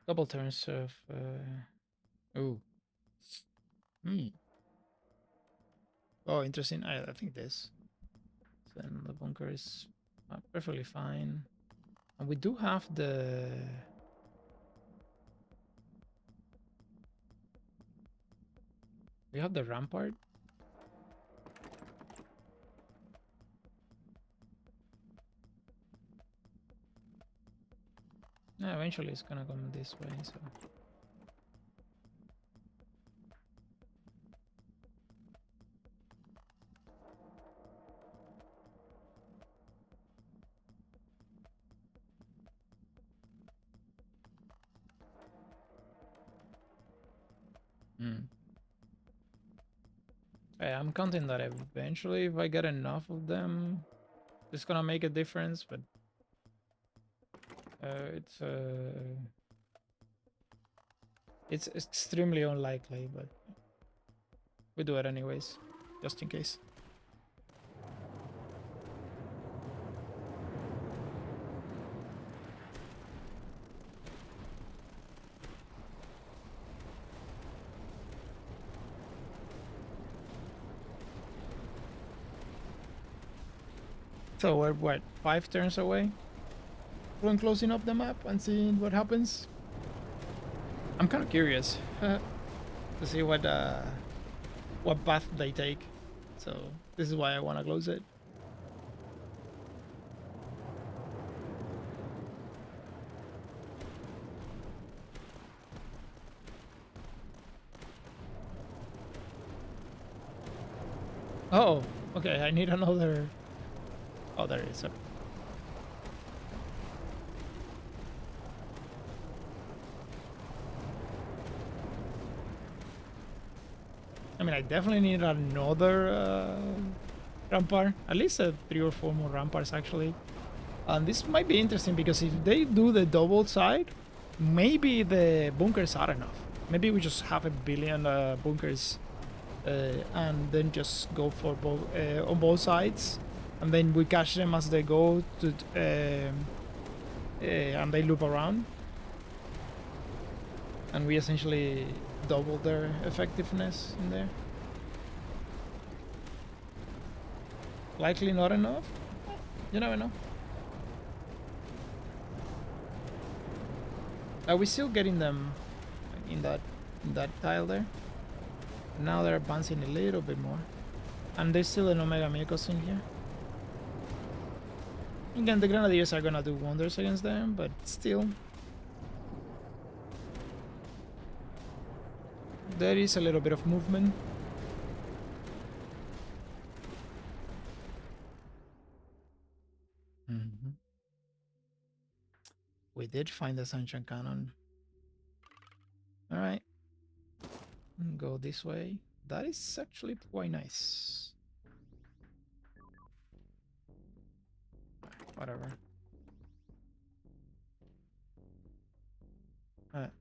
Speaker 1: Couple turns of ooh. Hmm. Oh, interesting. I think this. Then the bunker is perfectly fine. And we do have the... We have the rampart. Yeah, eventually it's gonna come this way, so... Hmm. Yeah, I'm counting that eventually, if I get enough of them, it's gonna make a difference, but it's it's extremely unlikely, but we do it anyways, just in case. So we're what, 5 turns away from closing up the map and seeing what happens. I'm kind of curious to see what path they take. So this is why I want to close it. Oh, okay. I need another. Oh, there it is. I mean, I definitely need another rampart. At least 3 or 4 more ramparts, actually. And this might be interesting because if they do the double side, maybe the bunkers are enough. Maybe we just have 1 billion bunkers and then just go for both on both sides, and then we catch them as they go to and they loop around, and we essentially double their effectiveness in there. Likely not enough. You never know. Are we still getting them in that tile there? Now they're advancing a little bit more. And there's still an Omegamucos in here. Again, the Grenadiers are gonna do wonders against them, but still. There is a little bit of movement. Mm-hmm. We did find the Sunshine Cannon. Alright. Go this way. That is actually quite nice. Whatever. Alright.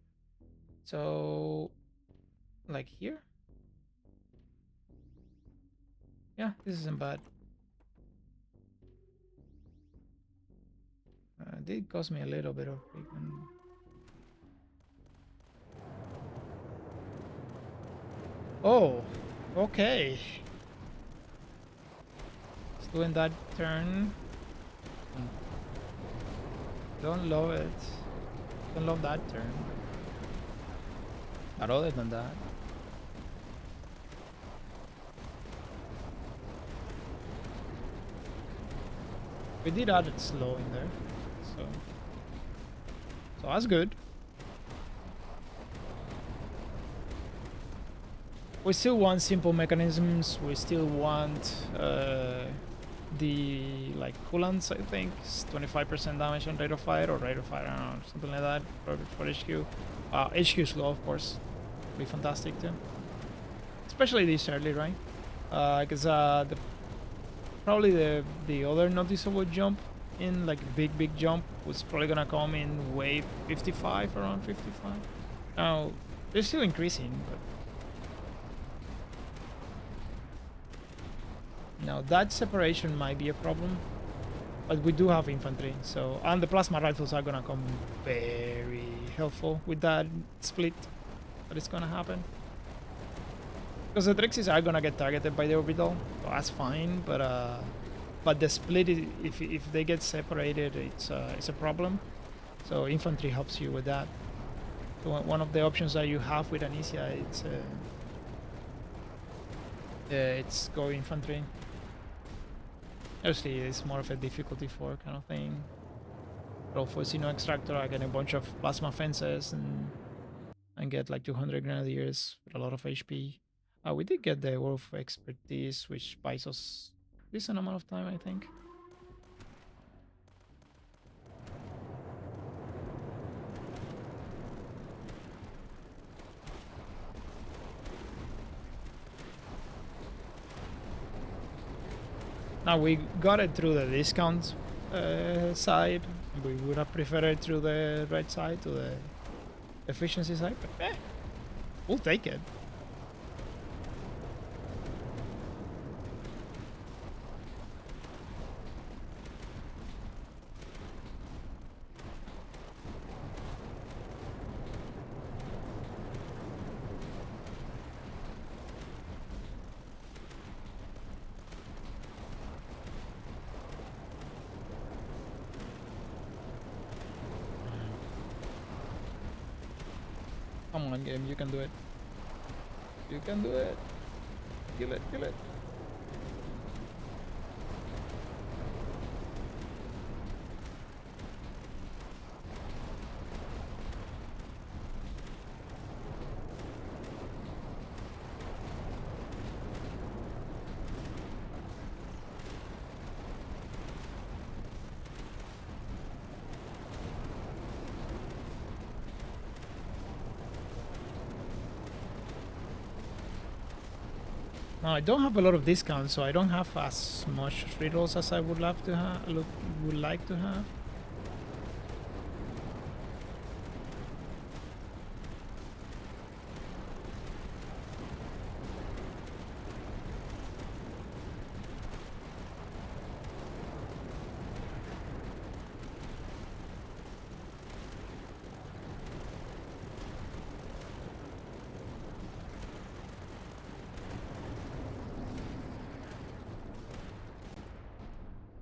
Speaker 1: So, like here? Yeah, this isn't bad. It did cost me a little bit of freaking... Oh, okay. It's doing that turn. Don't love it. Don't love that turn. But other than that. We did add it slow in there. So that's good. We still want simple mechanisms. We still want the like coolants. I think it's 25% damage on rate of fire or rate of fire, I don't know, something like that for HQ. HQ slow, of course, be fantastic too. Especially this early, right? Because probably the other noticeable jump in like big jump was probably gonna come in wave 55, around 55. Now they're still increasing, but now that separation might be a problem. But we do have infantry, so and the plasma rifles are gonna come very helpful with that split that is gonna happen. Because the Threxid are gonna get targeted by the orbital, so that's fine. But the split, if they get separated, it's a problem. So infantry helps you with that. So one of the options that you have with Anicia, it's go infantry. Obviously, it's more of a difficulty 4 kind of thing. Roll for Xeno Extractor, I get a bunch of plasma fences and get like 200 grenadiers with a lot of HP. We did get the Wolf Expertise, which buys us a decent amount of time, I think. Now we got it through the discount side. We would have preferred it through the right side, to the efficiency side, but we'll take it. Come on, game, you can do it. You can do it. Kill it, kill it. Now, I don't have a lot of discounts, so I don't have as much rerolls as I would love to have. Would like to have.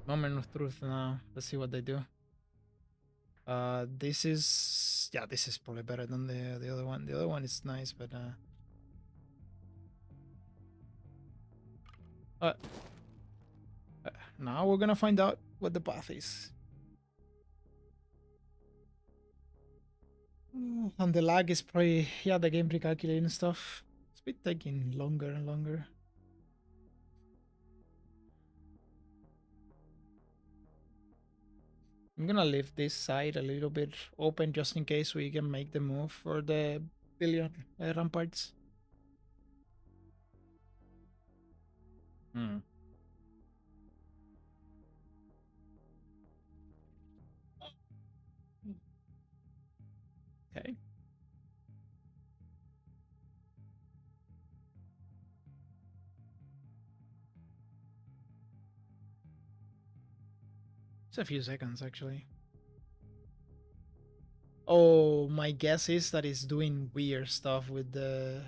Speaker 1: Moment of truth now. Let's see what they do. This is probably better than the other one. The other one is nice, but now we're gonna find out what the path is. And the lag is probably, the game recalculating stuff. It's been taking longer and longer. I'm gonna leave this side a little bit open just in case we can make the move for the billion ramparts. Okay. It's a few seconds actually. Oh, my guess is that it's doing weird stuff with the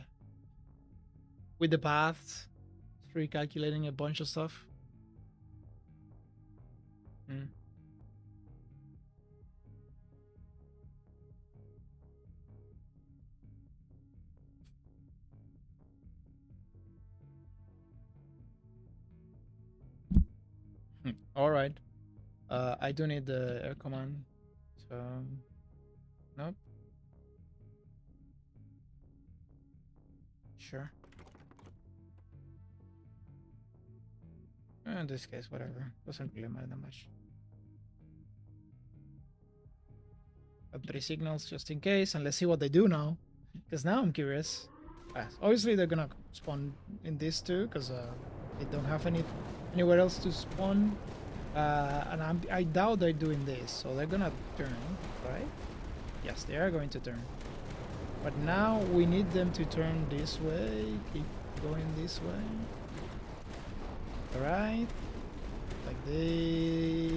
Speaker 1: paths. It's recalculating a bunch of stuff. All right. I do need the air command. So nope. Sure. In this case, whatever. Doesn't really matter that much. Got 3 signals just in case, and let's see what they do now. Because now I'm curious. Obviously, they're gonna spawn in this too, because they don't have anywhere else to spawn. And I doubt they're doing this, so they're gonna turn, right? Yes, they are going to turn. But now we need them to turn this way, keep going this way. Alright. like this.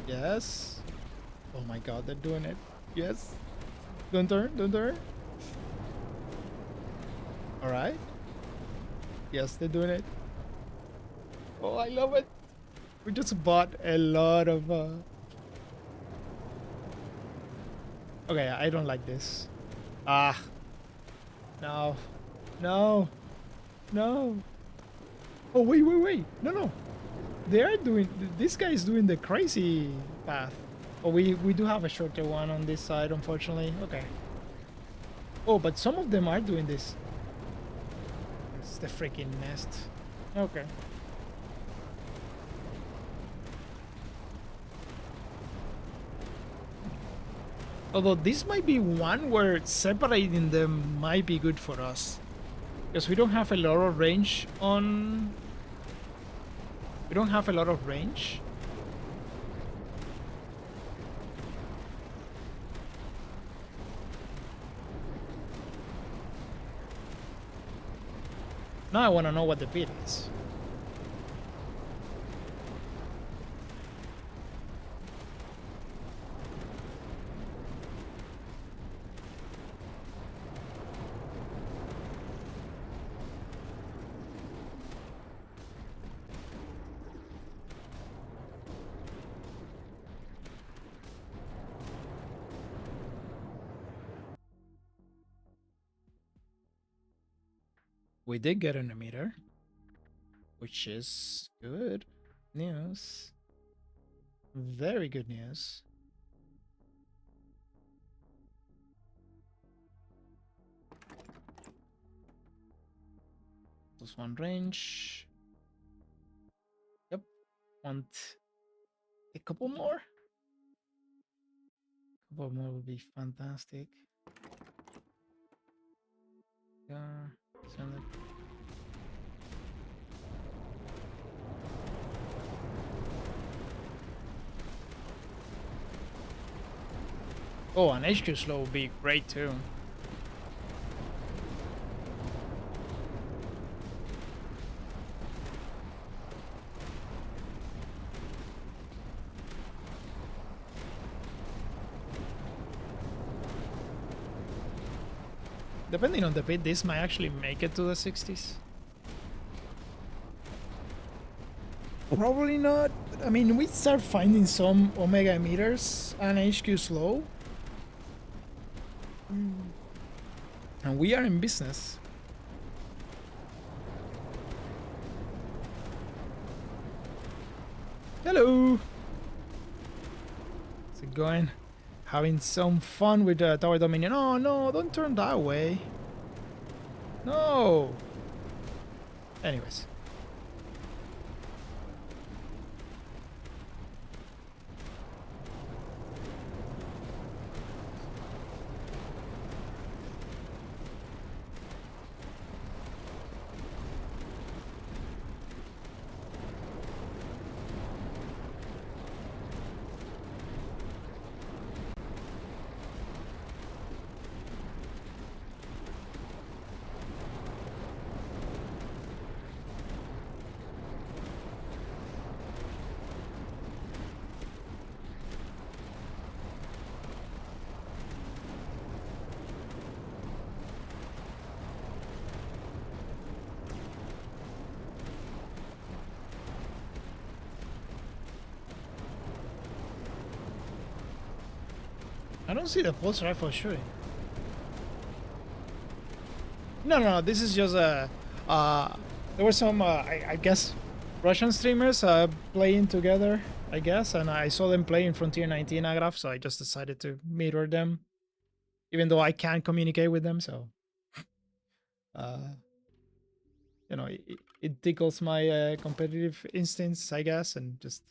Speaker 1: Yes. Oh my god, they're doing it. Yes. Don't turn, don't turn. Alright. Yes, they're doing it. Oh, I love it. We just bought a lot of okay, I don't like this. Ah. No. No. No. Oh, wait, wait, wait. No, no. They are doing... This guy is doing the crazy path. Oh, we do have a shorter one on this side, unfortunately. Okay. Oh, but some of them are doing this. It's the freaking nest. Okay. Although this might be one where separating them might be good for us. Because we don't have a lot of range on... We don't have a lot of range. Now I want to know what the bid is. We did get an emitter, which is good news. Very good news. Plus one range. Yep. Want a couple more? A couple more would be fantastic. Yeah. Send it. Oh, an HQ slow would be great too. Depending on the bit, this might actually make it to the 60s. Probably not. I mean, we start finding some Omega emitters and HQ slow. And we are in business. Hello! How's it going? Having some fun with the Tower Dominion. Oh no, don't turn that way. No! Anyways. I don't see the pulse rifle shooting. No, no, this is just a. There were some, I guess, Russian streamers playing together, I guess, and I saw them play in Frontier 19 Agraft, so I just decided to mirror them, even though I can't communicate with them. So, you know, it tickles my competitive instincts, I guess, and just.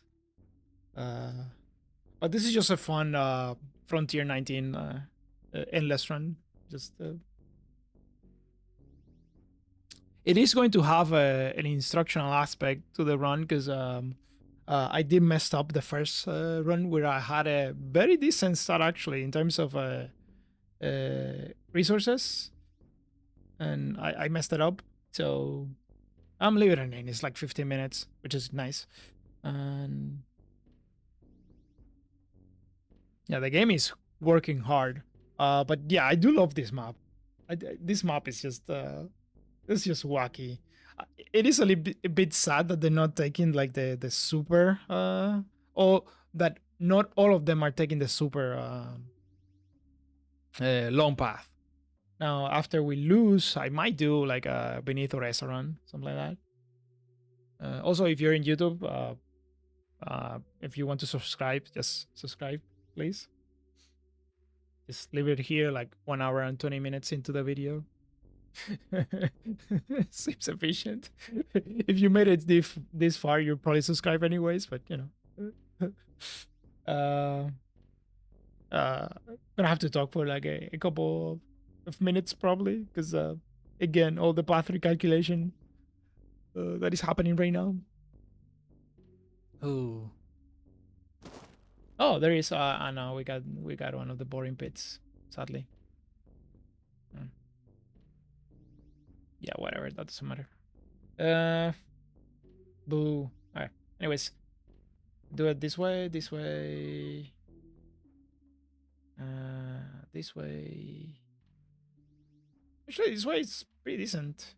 Speaker 1: But this is just a fun Frontier 19 endless run. Just it is going to have an instructional aspect to the run because I did mess up the first run where I had a very decent start actually in terms of resources, and I messed it up. So I'm leaving it in. It's like 15 minutes, which is nice. And yeah, the game is working hard. But yeah, I do love this map. This map is just it's just wacky. It is a bit sad that they're not taking like the super or that not all of them are taking the super long path. Now, after we lose, I might do like a Benito restaurant, something like that. Also, if you're in YouTube, if you want to subscribe, just subscribe, please. Just leave it here like 1 hour and 20 minutes into the video. Seems efficient. If you made it this far, you'll probably subscribe anyways, but you know. uh, gonna have to talk for like a couple of minutes probably, because again, all the path recalculation that is happening right now. Oh. Oh, there is. I know we got one of the boring pits, sadly. Yeah, whatever. That doesn't matter. Boo. Alright. Anyways, do it this way. This way. This way. Actually, this way is pretty decent.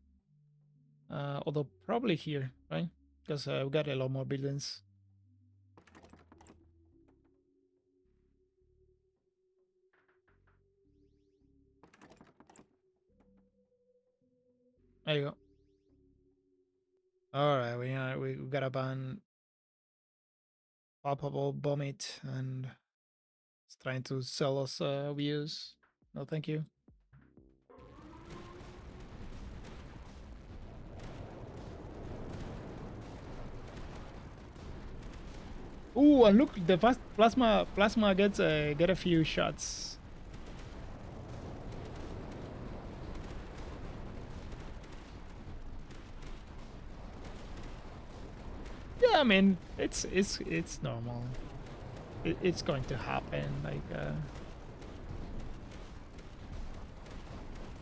Speaker 1: Although probably here, right? Because we got a lot more buildings. There you go. All right, we got a ban palpable vomit and it's trying to sell us views. No, thank you. Ooh, and look, the fast plasma gets get a few shots. Yeah, I mean it's normal. It's going to happen. Like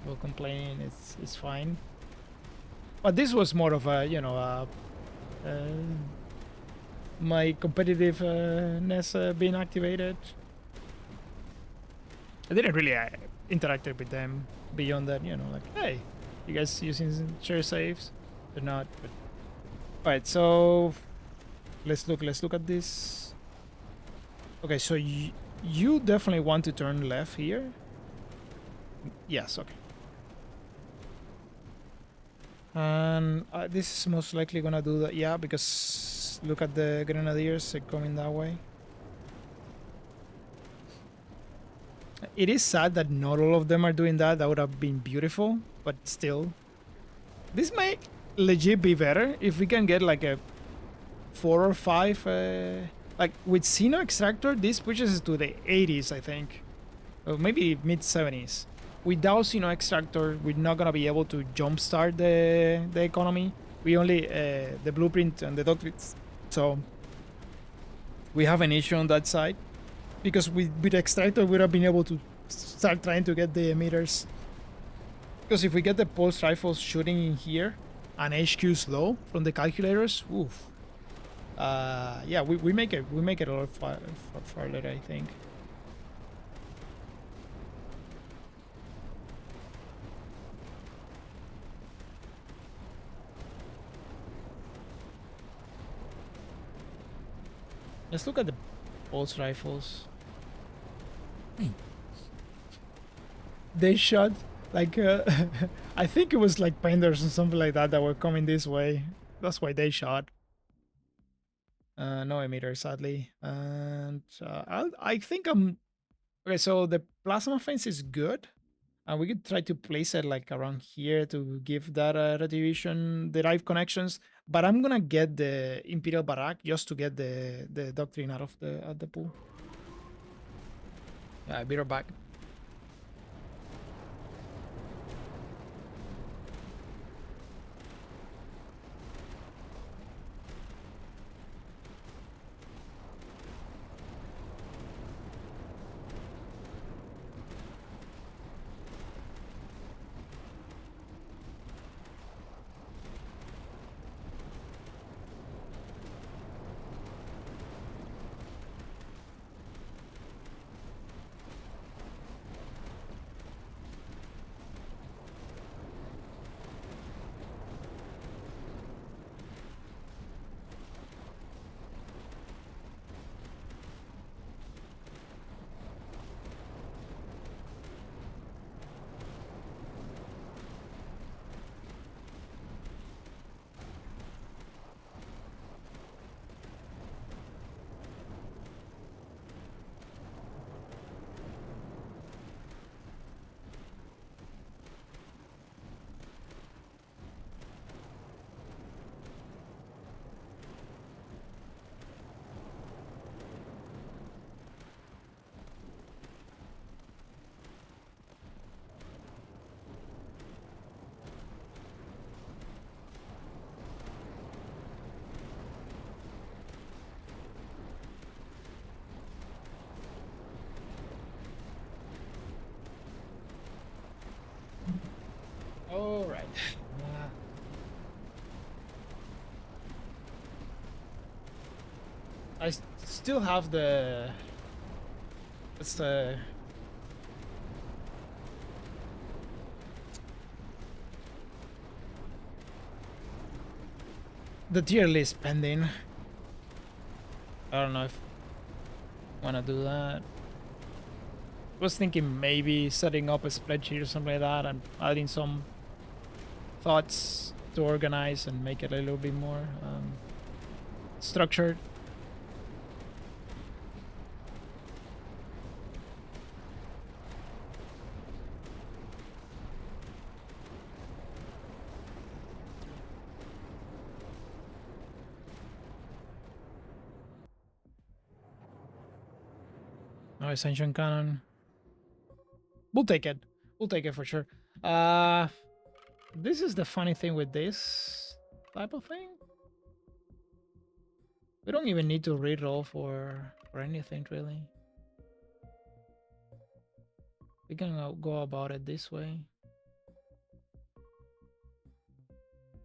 Speaker 1: we'll complain. It's fine. But this was more of a my competitiveness being activated. I didn't really interact with them beyond that. Like, hey, you guys using share saves? They're not. But all right, so let's look at this. Okay, so you definitely want to turn left here. Yes, okay. And this is most likely gonna do that. Yeah, because look at the grenadiers coming that way. It is sad that not all of them are doing that. That would have been beautiful, but still, this might legit be better if we can get like a 4 or 5. Like with Xeno Extractor, this pushes to the 80s, I think, or maybe mid 70s. Without Xeno Extractor, we're not gonna be able to jumpstart the economy. We only the blueprint and the doctrines, so we have an issue on that side. Because with Extractor, we would have been able to start trying to get the emitters. Because if we get the pulse rifles shooting in here and HQ's low from the calculators, oof. Yeah, we make it a lot farther, I think. Let's look at the pulse rifles. They shot like I think it was like Penders or something like that were coming this way. That's why they shot. No emitter, sadly. And I think I'm okay. So the plasma fence is good, and we could try to place it like around here to give that retribution derived connections. But I'm gonna get the Imperial Barrack just to get the doctrine out of the pool. Yeah, I'll be right back. right. I still have the... It's the... The tier list pending. I don't know if I want to do that. I was thinking maybe setting up a spreadsheet or something like that and adding some thoughts to organize and make it a little bit more structured. No Ascension Cannon. We'll take it. We'll take it for sure. This is the funny thing with this type of thing. We don't even need to reroll for anything, really. We can go about it this way.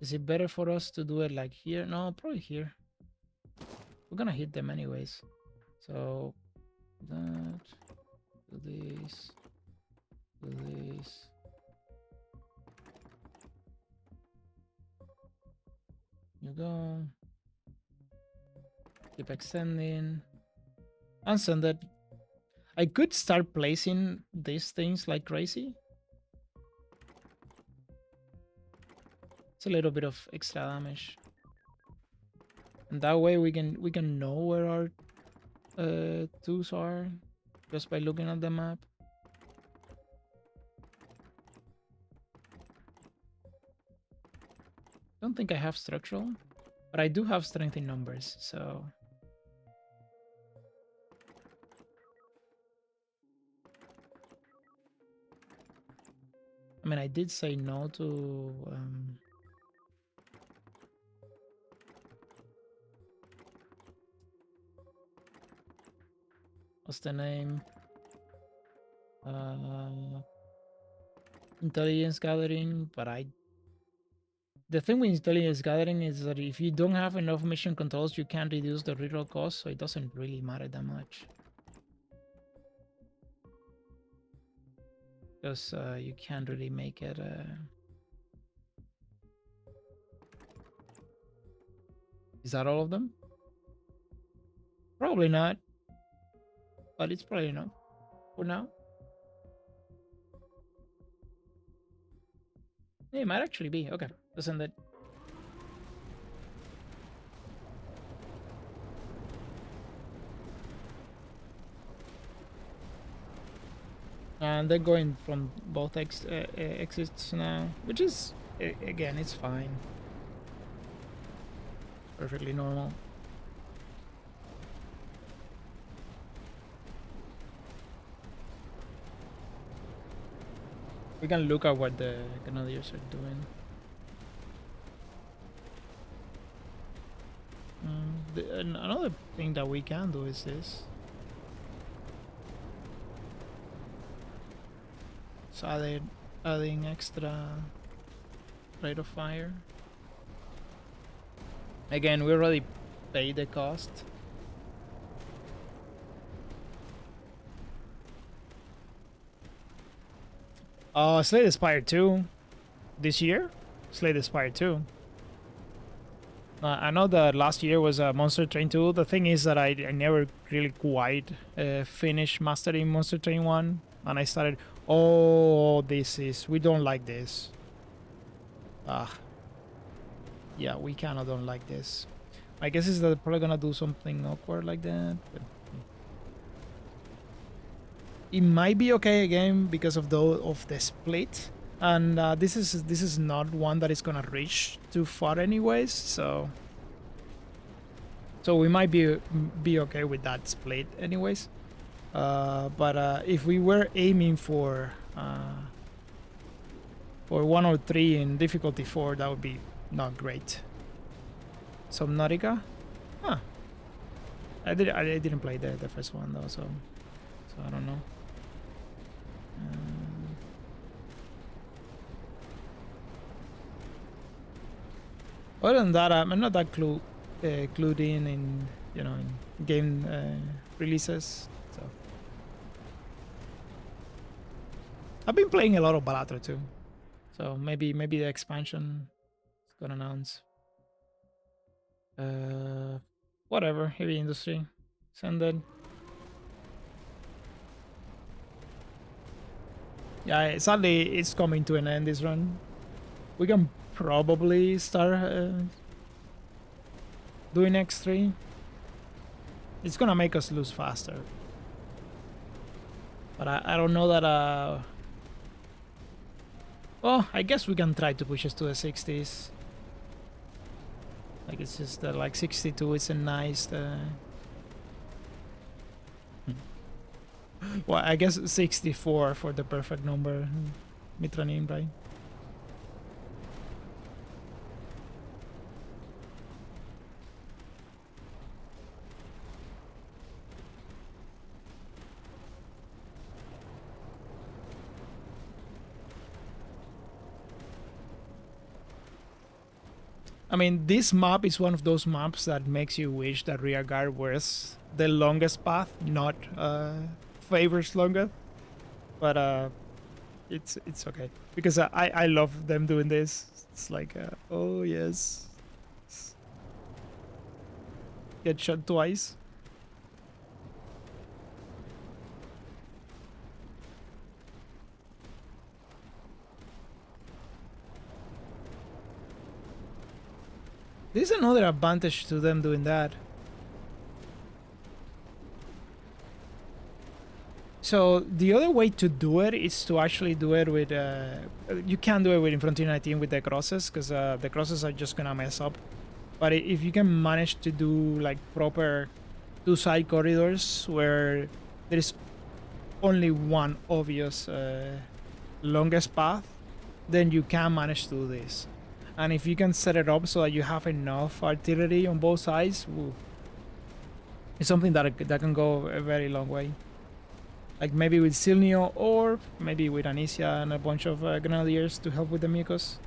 Speaker 1: Is it better for us to do it like here? No, probably here. We're gonna hit them anyways. So that, do this, do this. You go. Keep extending. And send it. I could start placing these things like crazy. It's a little bit of extra damage. And that way we can know where our twos are just by looking at the map. Don't think I have structural, but I do have strength in numbers, so I mean I did say no to what's the name? Intelligence gathering, but the thing with intelligence gathering is that if you don't have enough mission controls, you can't reduce the reroll cost, so it doesn't really matter that much. Because you can't really make it... Is that all of them? Probably not. But it's probably enough for now. Yeah, it might actually be. Okay, let's send it. And they're going from both exits now, which is, again, it's fine. Perfectly normal. We can look at what the Grenadiers are doing. Another thing that we can do is this. So adding extra rate of fire. Again, we already paid the cost. Slay the Spire 2 this year? Slay the Spire 2. I know that last year was Monster Train 2. The thing is that I never really quite finished mastering Monster Train 1. And I started, oh, we don't like this. Yeah, we kind of don't like this. My guess is that they're probably gonna do something awkward like that. But it might be okay again because of the split, and this is not one that is gonna reach too far anyways. So we might be okay with that split anyways. But if we were aiming for 103 in difficulty 4, that would be not great. Subnautica? Huh. I didn't play the first one though, so I don't know. Other than that, I'm not that clued in game releases. So I've been playing a lot of Balatro too. So maybe the expansion is gonna announce. Whatever. Heavy industry. Send it. Yeah, sadly it's coming to an end this run. We can probably start doing X3. It's gonna make us lose faster. But I don't know that well, I guess we can try to push us to the 60s. Like it's just like 62 is a nice well, I guess 64 for the perfect number. Mitranim, right? I mean, this map is one of those maps that makes you wish that rearguard was the longest path, not favors longer. But it's okay because I love them doing this. It's like oh yes, get shot twice. There's another advantage to them doing that. So the other way to do it is to actually do it with you can't do it with Infrontier 19 with the crosses because the crosses are just gonna mess up. But if you can manage to do like proper two side corridors where there is only one obvious longest path, then you can manage to do this. And if you can set it up so that you have enough artillery on both sides, woo, it's something that can go a very long way. Like maybe with Silnio or maybe with Anicia and a bunch of Grenadiers to help with the Mucos.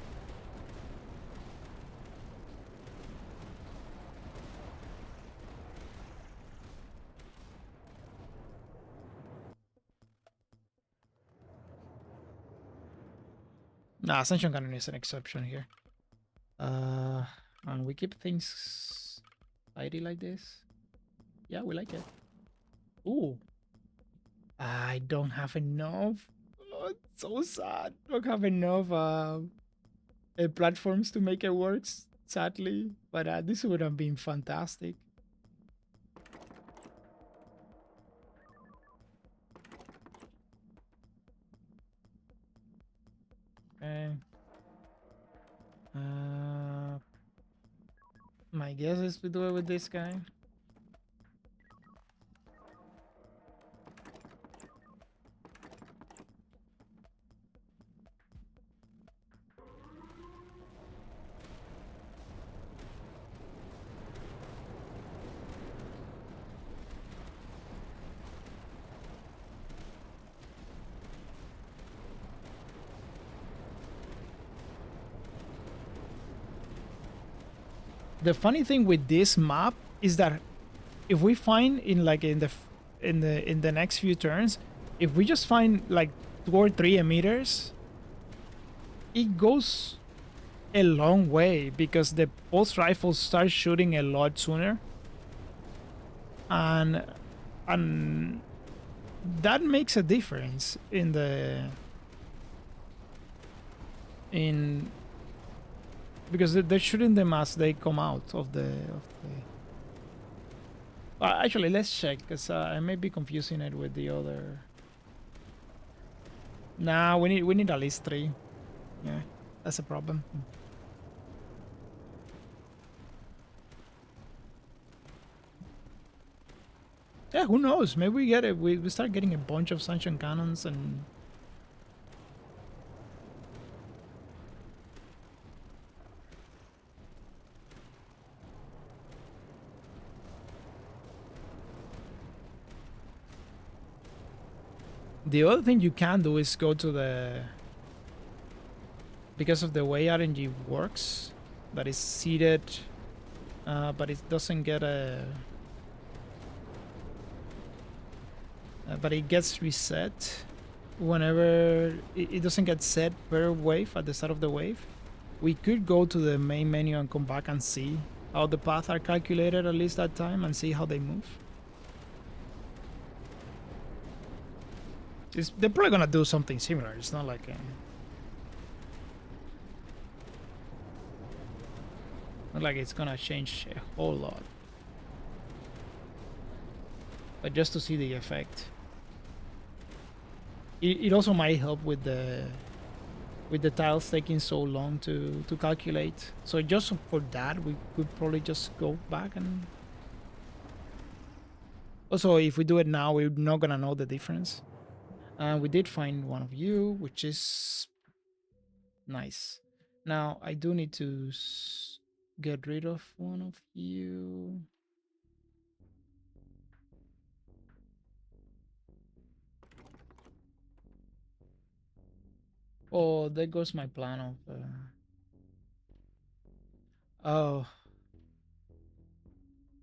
Speaker 1: Nah, Ascension Cannon is an exception here. And we keep things tidy like this. Yeah, we like it. Ooh. I don't have enough. Oh, it's so sad. I don't have enough platforms to make it work, sadly. But this would have been fantastic. Okay. My guess is to do it with this guy. The funny thing with this map is that if we find in the next few turns, if we just find like 2 or 3 emitters, it goes a long way because the pulse rifles start shooting a lot sooner, and that makes a difference because they're shooting them as they come out of the actually, let's check because I may be confusing it with the other. Nah, we need at least 3. Yeah, that's a problem. Yeah, who knows? Maybe we get it. We start getting a bunch of Sunshine Cannons and. The other thing you can do is go to the, because of the way RNG works, that is seated, but it doesn't get a. But it gets reset whenever it doesn't get set per wave at the start of the wave. We could go to the main menu and come back and see how the paths are calculated at least that time and see how they move. They're probably gonna do something similar. It's not like not like it's gonna change a whole lot, but just to see the effect. It also might help with the tiles taking so long to calculate. So just for that, we could probably just go back and. Also, if we do it now, we're not gonna know the difference. We did find one of you, which is nice. Now I do need to get rid of one of you. Oh, there goes my plan of. Oh,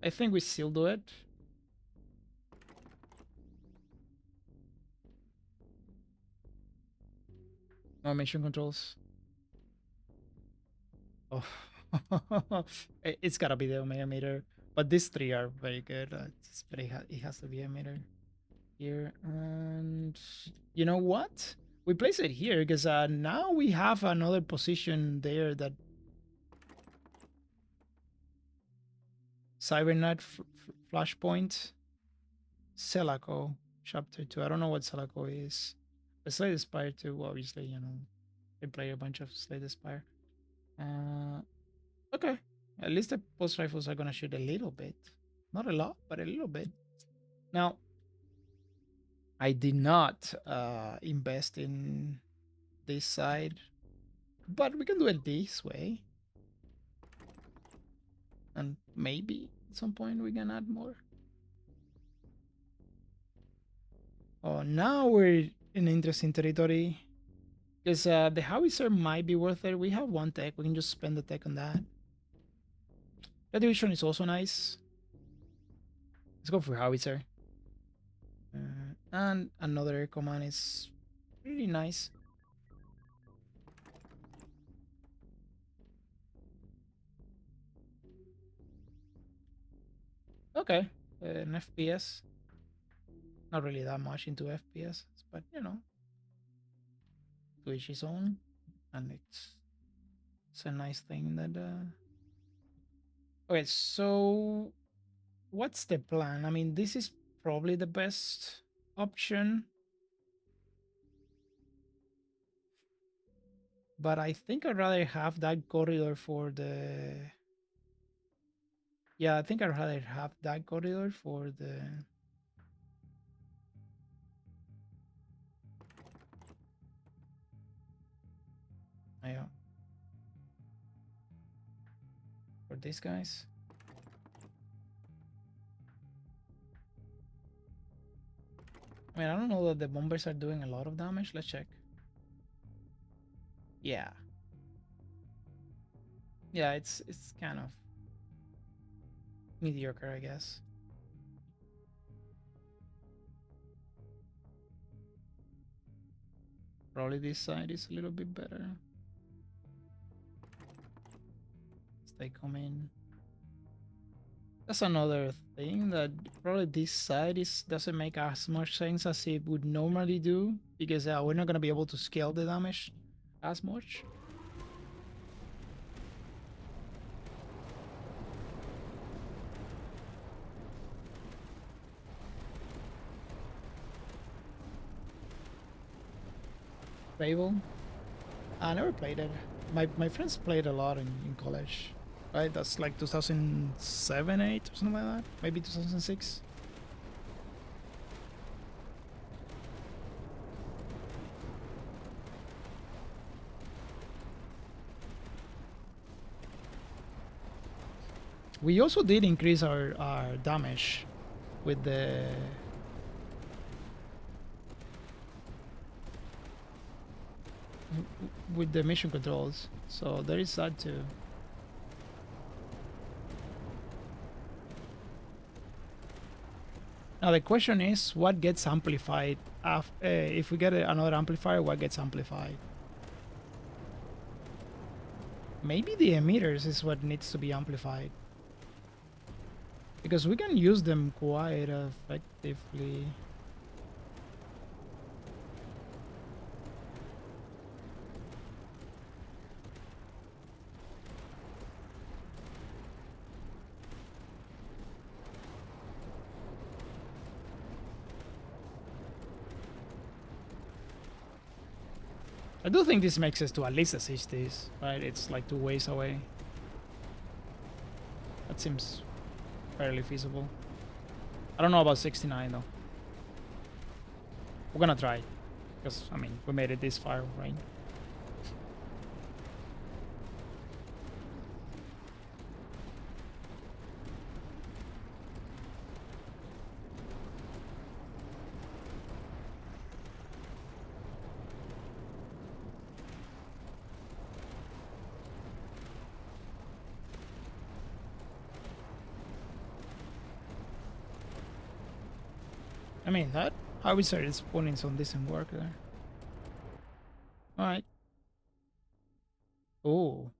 Speaker 1: I think we still do it. No mission controls. Oh, it's gotta be the Omega meter. But these three are very good. But it has to be a meter here. And you know what? We place it here because now we have another position there that Cybernet Flashpoint Celaco Chapter 2. I don't know what Celaco is. But Slade Aspire 2, obviously, you know, they play a bunch of Slade Aspire. Okay. At least the pulse rifles are gonna shoot a little bit. Not a lot, but a little bit. Now, I did not invest in this side, but we can do it this way. And maybe at some point we can add more. Oh, now we're in interesting territory. Because the howitzer might be worth it. We have one tech. We can just spend the tech on that. That division is also nice. Let's go for howitzer. And another command is really nice. Okay, an FPS. Not really that much into FPS, but you know, to each his own, and it's a nice thing that. Okay, so what's the plan? I mean, this is probably the best option, but I think I'd rather have that corridor for the. Yeah, I think I'd rather have that corridor for the. Yeah. For these guys. I mean, I don't know that the bombers are doing a lot of damage. Let's check. Yeah. Yeah, it's kind of mediocre, I guess. Probably this side is a little bit better. They come in. That's another thing that probably this side doesn't make as much sense as it would normally do because we're not gonna be able to scale the damage as much. Fable? I never played it. My friends played a lot in college. Right? That's like 2007, 8 or something like that. Maybe 2006. We also did increase our damage with the mission controls. So there is that too. Now the question is, what gets amplified? If we get another amplifier, what gets amplified? Maybe the emitters is what needs to be amplified. Because we can use them quite effectively. I do think this makes sense to at least assist this, right? It's like 2 ways away. That seems fairly feasible. I don't know about 69 though. We're gonna try. Because, I mean, we made it this far, right? I mean, that howitzer is putting some decent work there. Alright. Oh.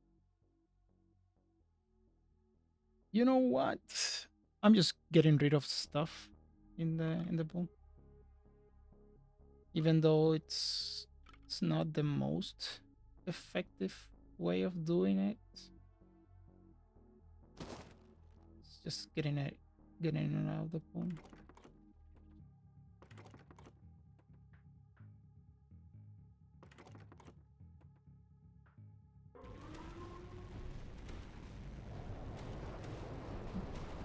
Speaker 1: You know what? I'm just getting rid of stuff in the pool. Even though it's not the most effective way of doing it. It's just getting it out of the pool.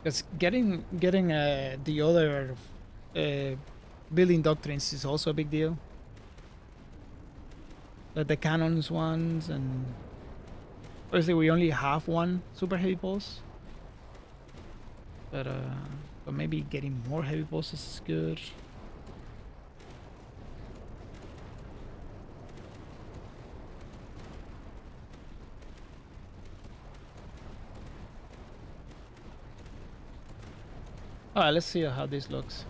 Speaker 1: Because getting the other building doctrines is also a big deal. Like the cannons ones, and obviously we only have one super heavy pulse. But maybe getting more heavy pulses is good. Alright, let's see how this looks.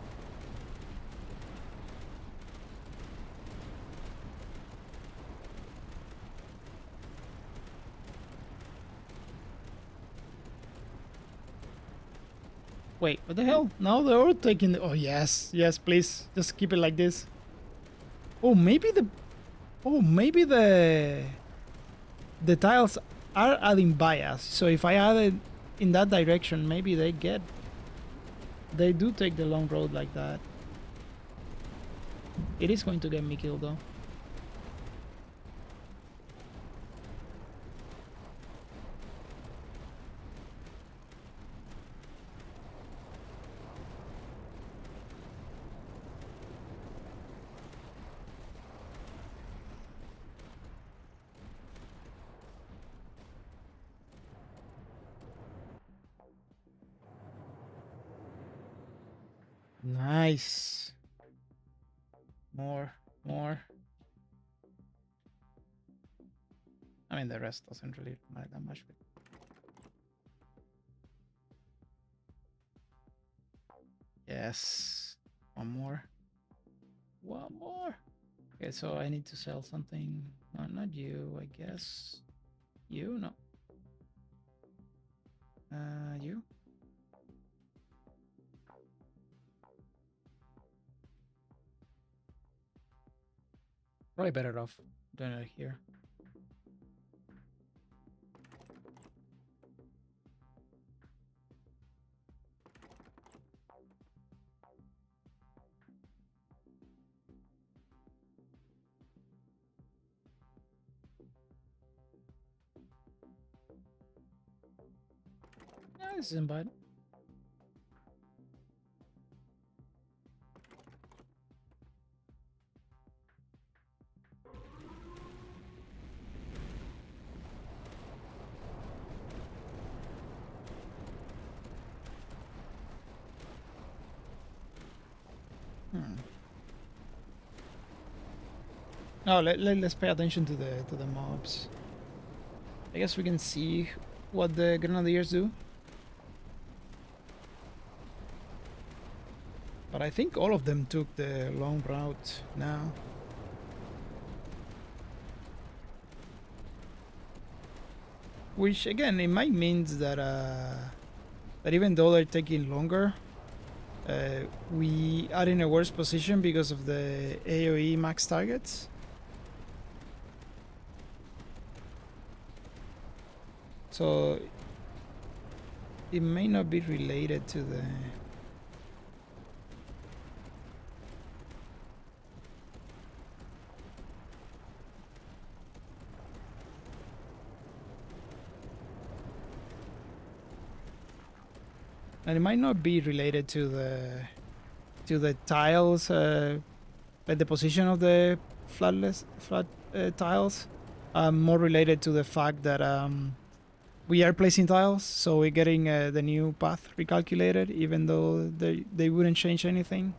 Speaker 1: Wait, what the hell? Now they're all taking the... Oh, yes. Yes, please. Just keep it like this. Oh, maybe the... Oh, maybe the tiles are adding bias. So if I add it in that direction, maybe they get... They do take the long road like that. It is going to get me killed, though. Nice. More. I mean, the rest doesn't really matter that much. But... Yes. One more. Okay, so I need to sell something. No, not you, I guess. You? No. You? Probably better off doing it here. Yeah, this isn't bad. No, let's pay attention to the mobs. I guess we can see what the grenadiers do. But I think all of them took the long route now. Which again, it might means that even though they're taking longer, we are in a worse position because of the AoE max targets. So it may not be related to the... And it might not be related to the tiles, like the position of the flat tiles. More related to the fact that we are placing tiles, so we're getting the new path recalculated, even though they wouldn't change anything.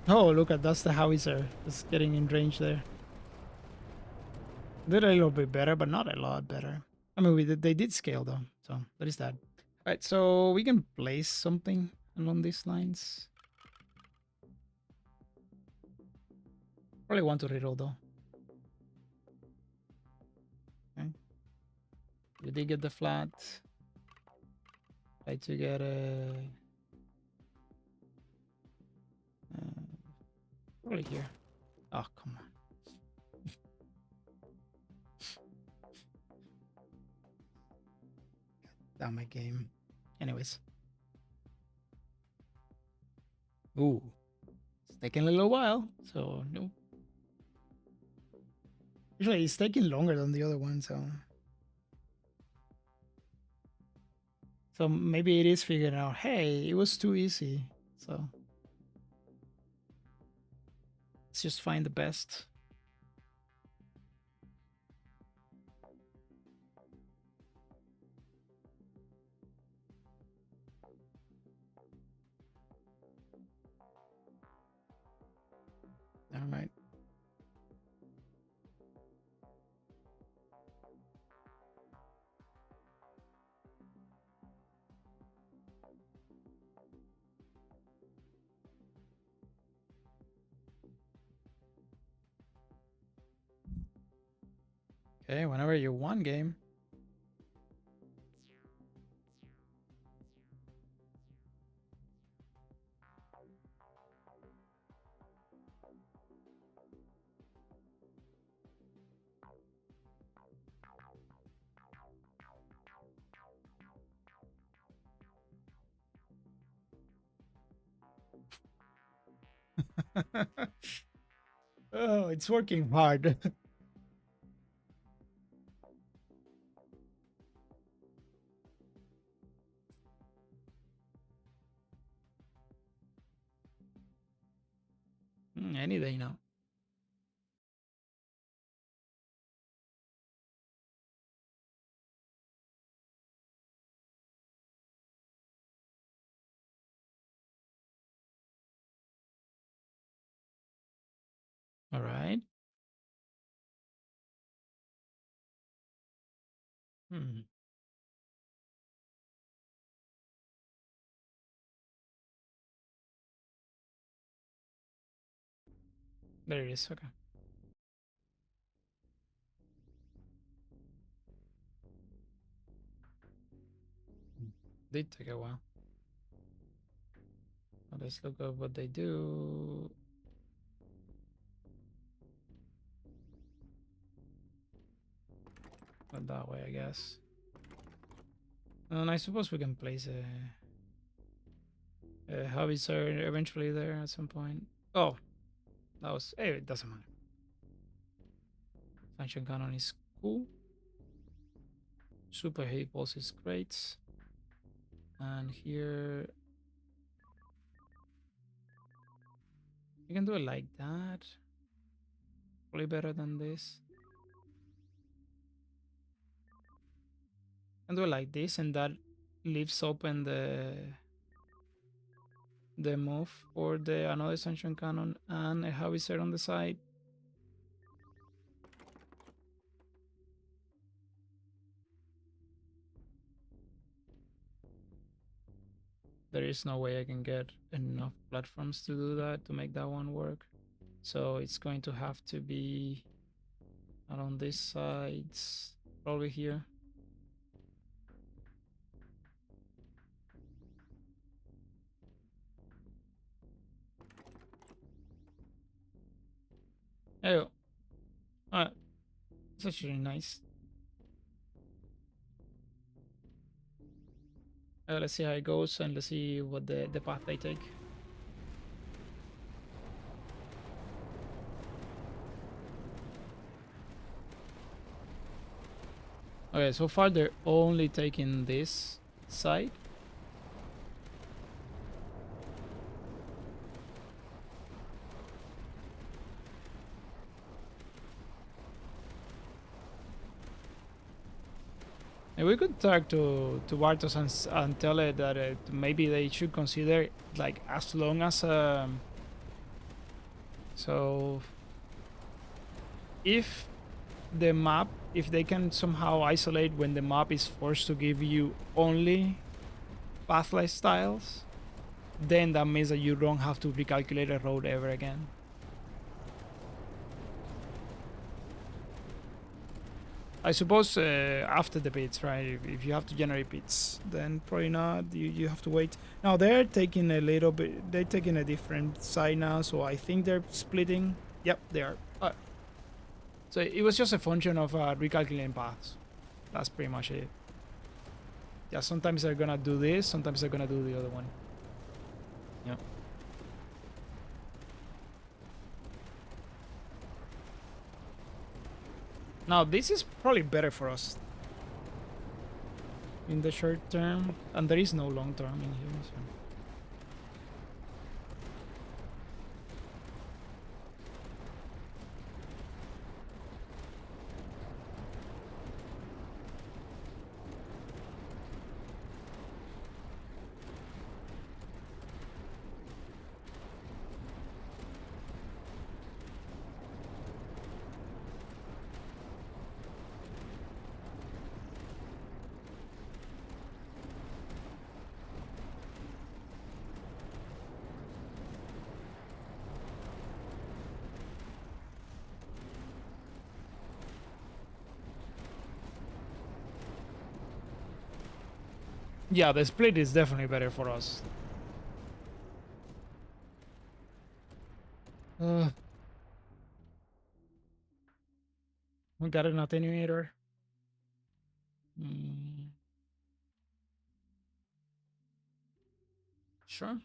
Speaker 1: Oh, look at that's the howitzer. It's getting in range there. Did a little bit better, but not a lot better. I mean, they did scale though, so that is that. All right, so we can place something along these lines. Probably want to reroll though. Okay. We did get the flat. Try to get a... probably here. Oh, come on. Damn my game. Anyways. Ooh. It's taking a little while, so no. Usually it's taking longer than the other one, so... So maybe it is figuring out, hey, it was too easy. So let's just find the best. All right. Okay, whenever you won game. Oh, it's working hard. Any day now. All right. Hmm. There it is. Okay. Did take a while. Let's look at what they do. Not that way, I guess. And I suppose we can place a howitzer eventually there at some point. Oh, that was. Hey, it doesn't matter. Function cannon is cool. Super heavy pulse is great. And here you can do it like that. Probably better than this. You can do it like this, and that leaves open the move for the another sanction cannon and a howitzer on the side. There is no way I can get enough platforms to do that, to make that one work. So it's going to have to be around these sides, probably here. Oh, it's actually nice. Let's see how it goes, and let's see what the path they take. Okay, so far they're only taking this side. And we could talk to Bartos and tell it that maybe they should consider, like, as long as so if the map, if they can somehow isolate when the map is forced to give you only pathless styles, then that means that you don't have to recalculate a road ever again. I suppose after the bits, right? If you have to generate bits, then probably not. You have to wait. Now they're taking a little bit. They're taking a different side now, so I think they're splitting. Yep, they are. So it was just a function of recalculating paths. That's pretty much it. Yeah, sometimes they're gonna do this, sometimes they're gonna do the other one. Yep. Now this is probably better for us in the short term, and there is no long term in here. So. Yeah, the split is definitely better for us. We got an attenuator. Sure.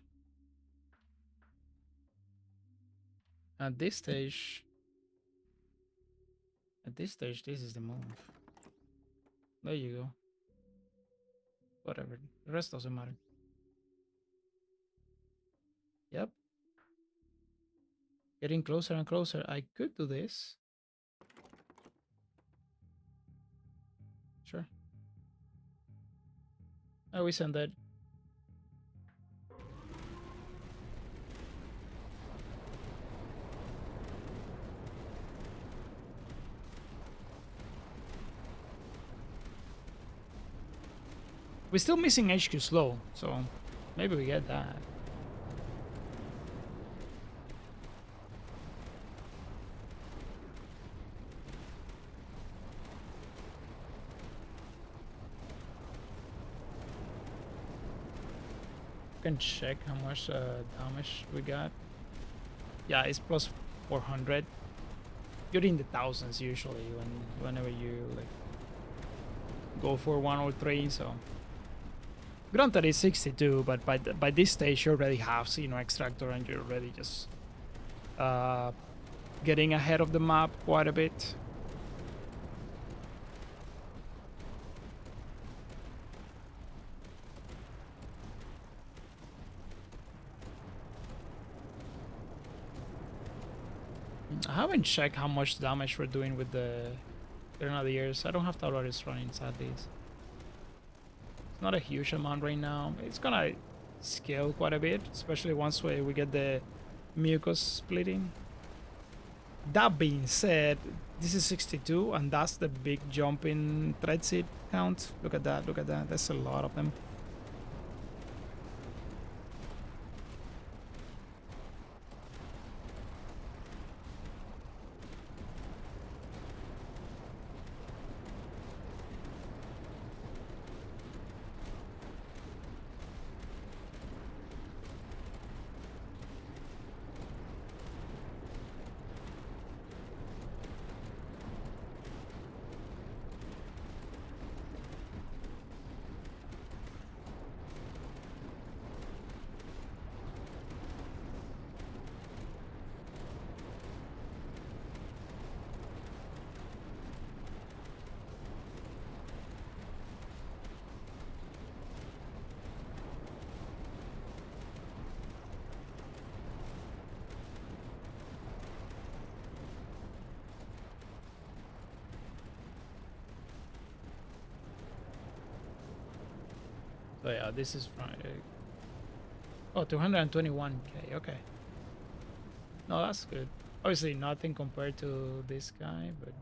Speaker 1: At this stage, this is the move. There you go. Whatever. The rest doesn't matter. Yep. Getting closer and closer. I could do this. Sure. Oh, we send that. We're still missing HQ slow, so maybe we get that. can check how much damage we got. Yeah, it's plus 400. You're in the thousands usually whenever you like go for 1 or 3. So granted, it's 62, but by this stage you already have Extractor, and you're already just uh, getting ahead of the map quite a bit. I haven't checked how much damage we're doing with the Grenadiers. I don't have Tauroris running, sadly. It's not a huge amount right now. It's gonna scale quite a bit, especially once we get the Mucos splitting. That being said, this is 62, and that's the big jump in Threxid count. Look at that, look at that. That's a lot of them. So yeah, this is Friday. Oh, 221k. Okay. No, that's good. Obviously, nothing compared to this guy, but.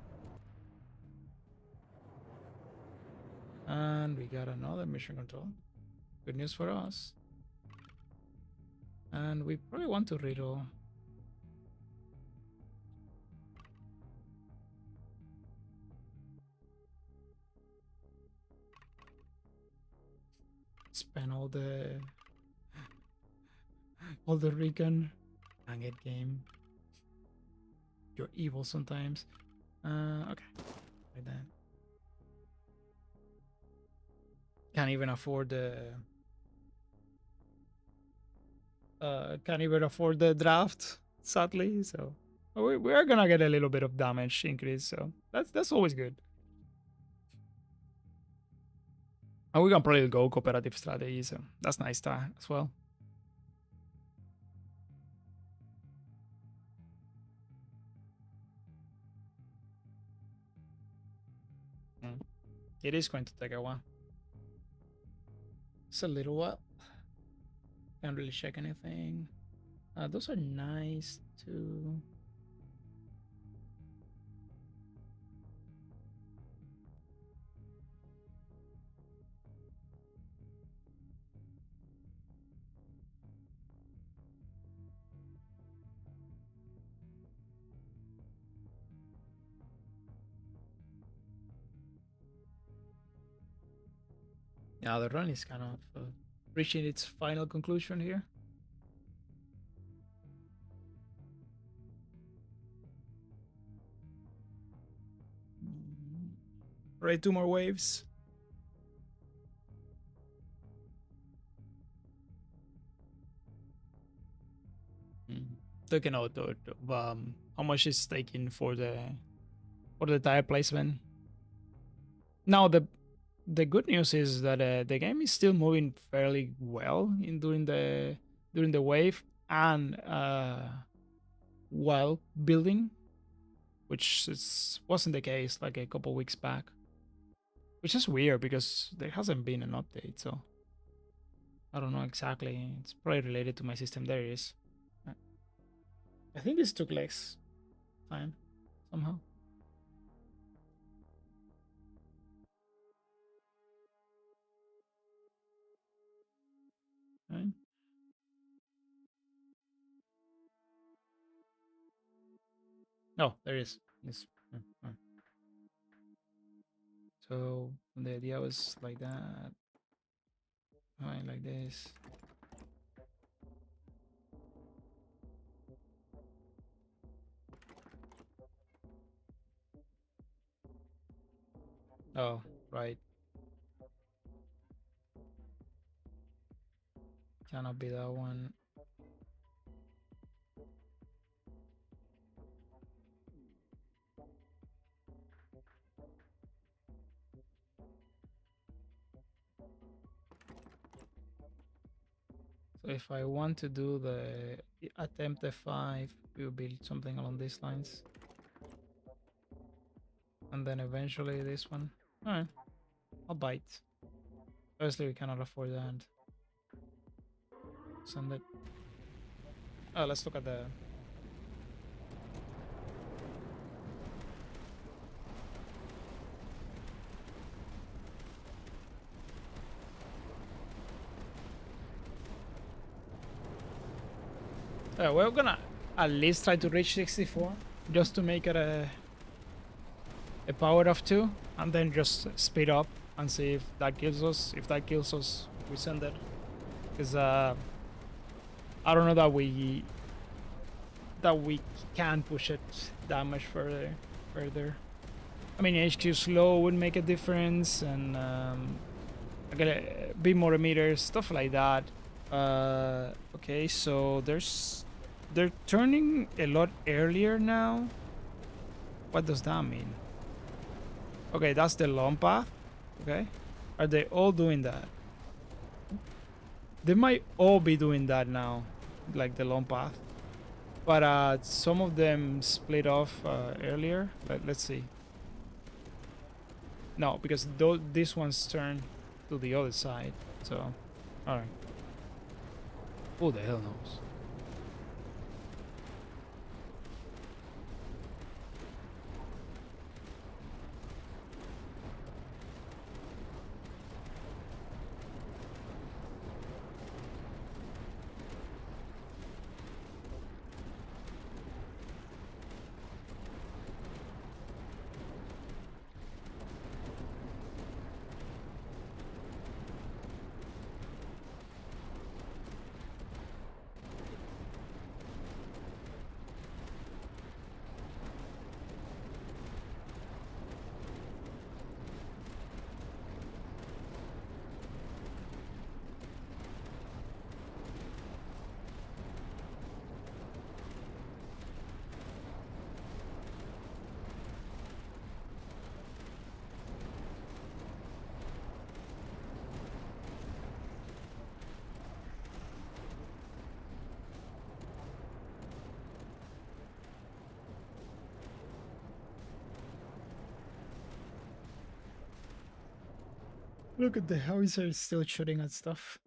Speaker 1: And we got another mission control. Good news for us. And we probably want to riddle. Spend all the recon. Dang it, game. You're evil sometimes. Okay. Like that. Can't even afford the can't even afford the draft, sadly. So we are gonna get a little bit of damage increase, so that's always good. And we can probably go cooperative strategy, so that's nice as well. Mm. It is going to take a while. It's a little while. Can't really check anything. Those are nice too. Yeah, the run is kind of reaching its final conclusion here. Right, 2 more waves. Taking out how much is taking for the tire placement. Now the good news is that the game is still moving fairly well in during the wave and while building, which wasn't the case like a couple weeks back. Which is weird because there hasn't been an update, so I don't know exactly. It's probably related to my system. There it is. I think this took less time somehow. Right? Oh, there it is. Yes. So the idea was like that. Right, like this. Oh, right. Cannot be that one. So if I want to do the attempt F5, we will build something along these lines. And then eventually this one. Alright, I'll bite. Obviously we cannot afford that. Send it. Oh, let's look at the... we're gonna at least try to reach 64 just to make it a power of 2 and then just speed up and see if that kills us. If that kills us, we send it. Because I don't know that we can push it that much further. I mean, HQ slow would make a difference, and I gotta be more emitters, stuff like that. Okay, so they're turning a lot earlier now. What does that mean? Okay, that's the long path. Okay, are they all doing that? They might all be doing that now, like the long path. But some of them split off earlier. Let's see. No, because these ones turn to the other side. So, all right. Who the hell knows? Look at the howitzer still shooting at stuff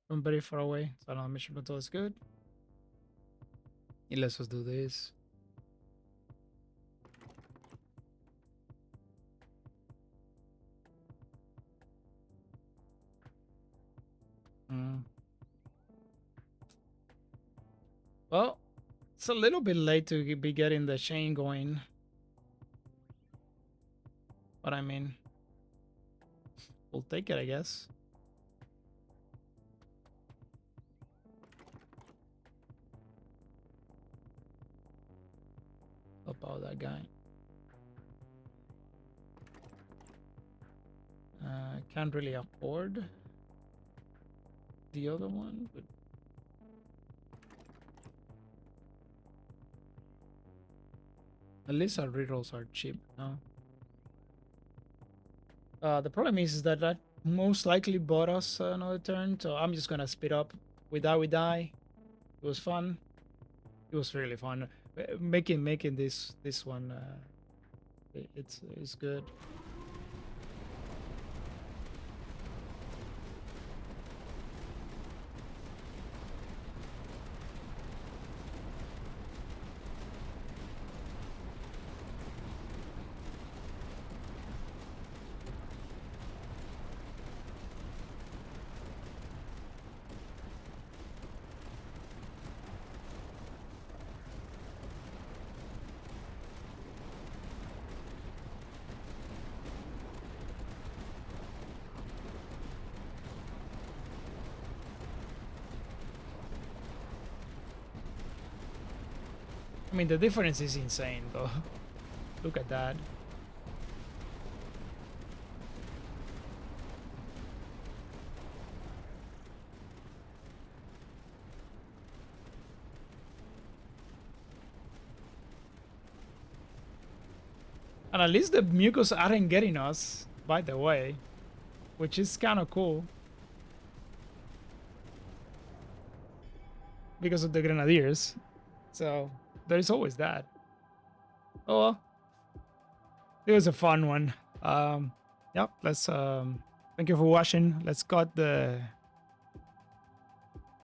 Speaker 1: from very far away. So our mission control is good. It lets us do this. Well, it's a little bit late to be getting the chain going. But I mean, we'll take it, I guess. About that guy. Can't really afford the other one, but at least our rerolls are cheap now. The problem is that most likely bought us another turn, so I'm just gonna speed up. We die. It was fun. It was really fun. Making this one. It's good. I mean, the difference is insane, though. Look at that. And at least the Mucos aren't getting us, by the way, which is kind of cool. Because of the Grenadiers. So there is always that. Oh well. It was a fun one. Yep, let's thank you for watching. Let's cut the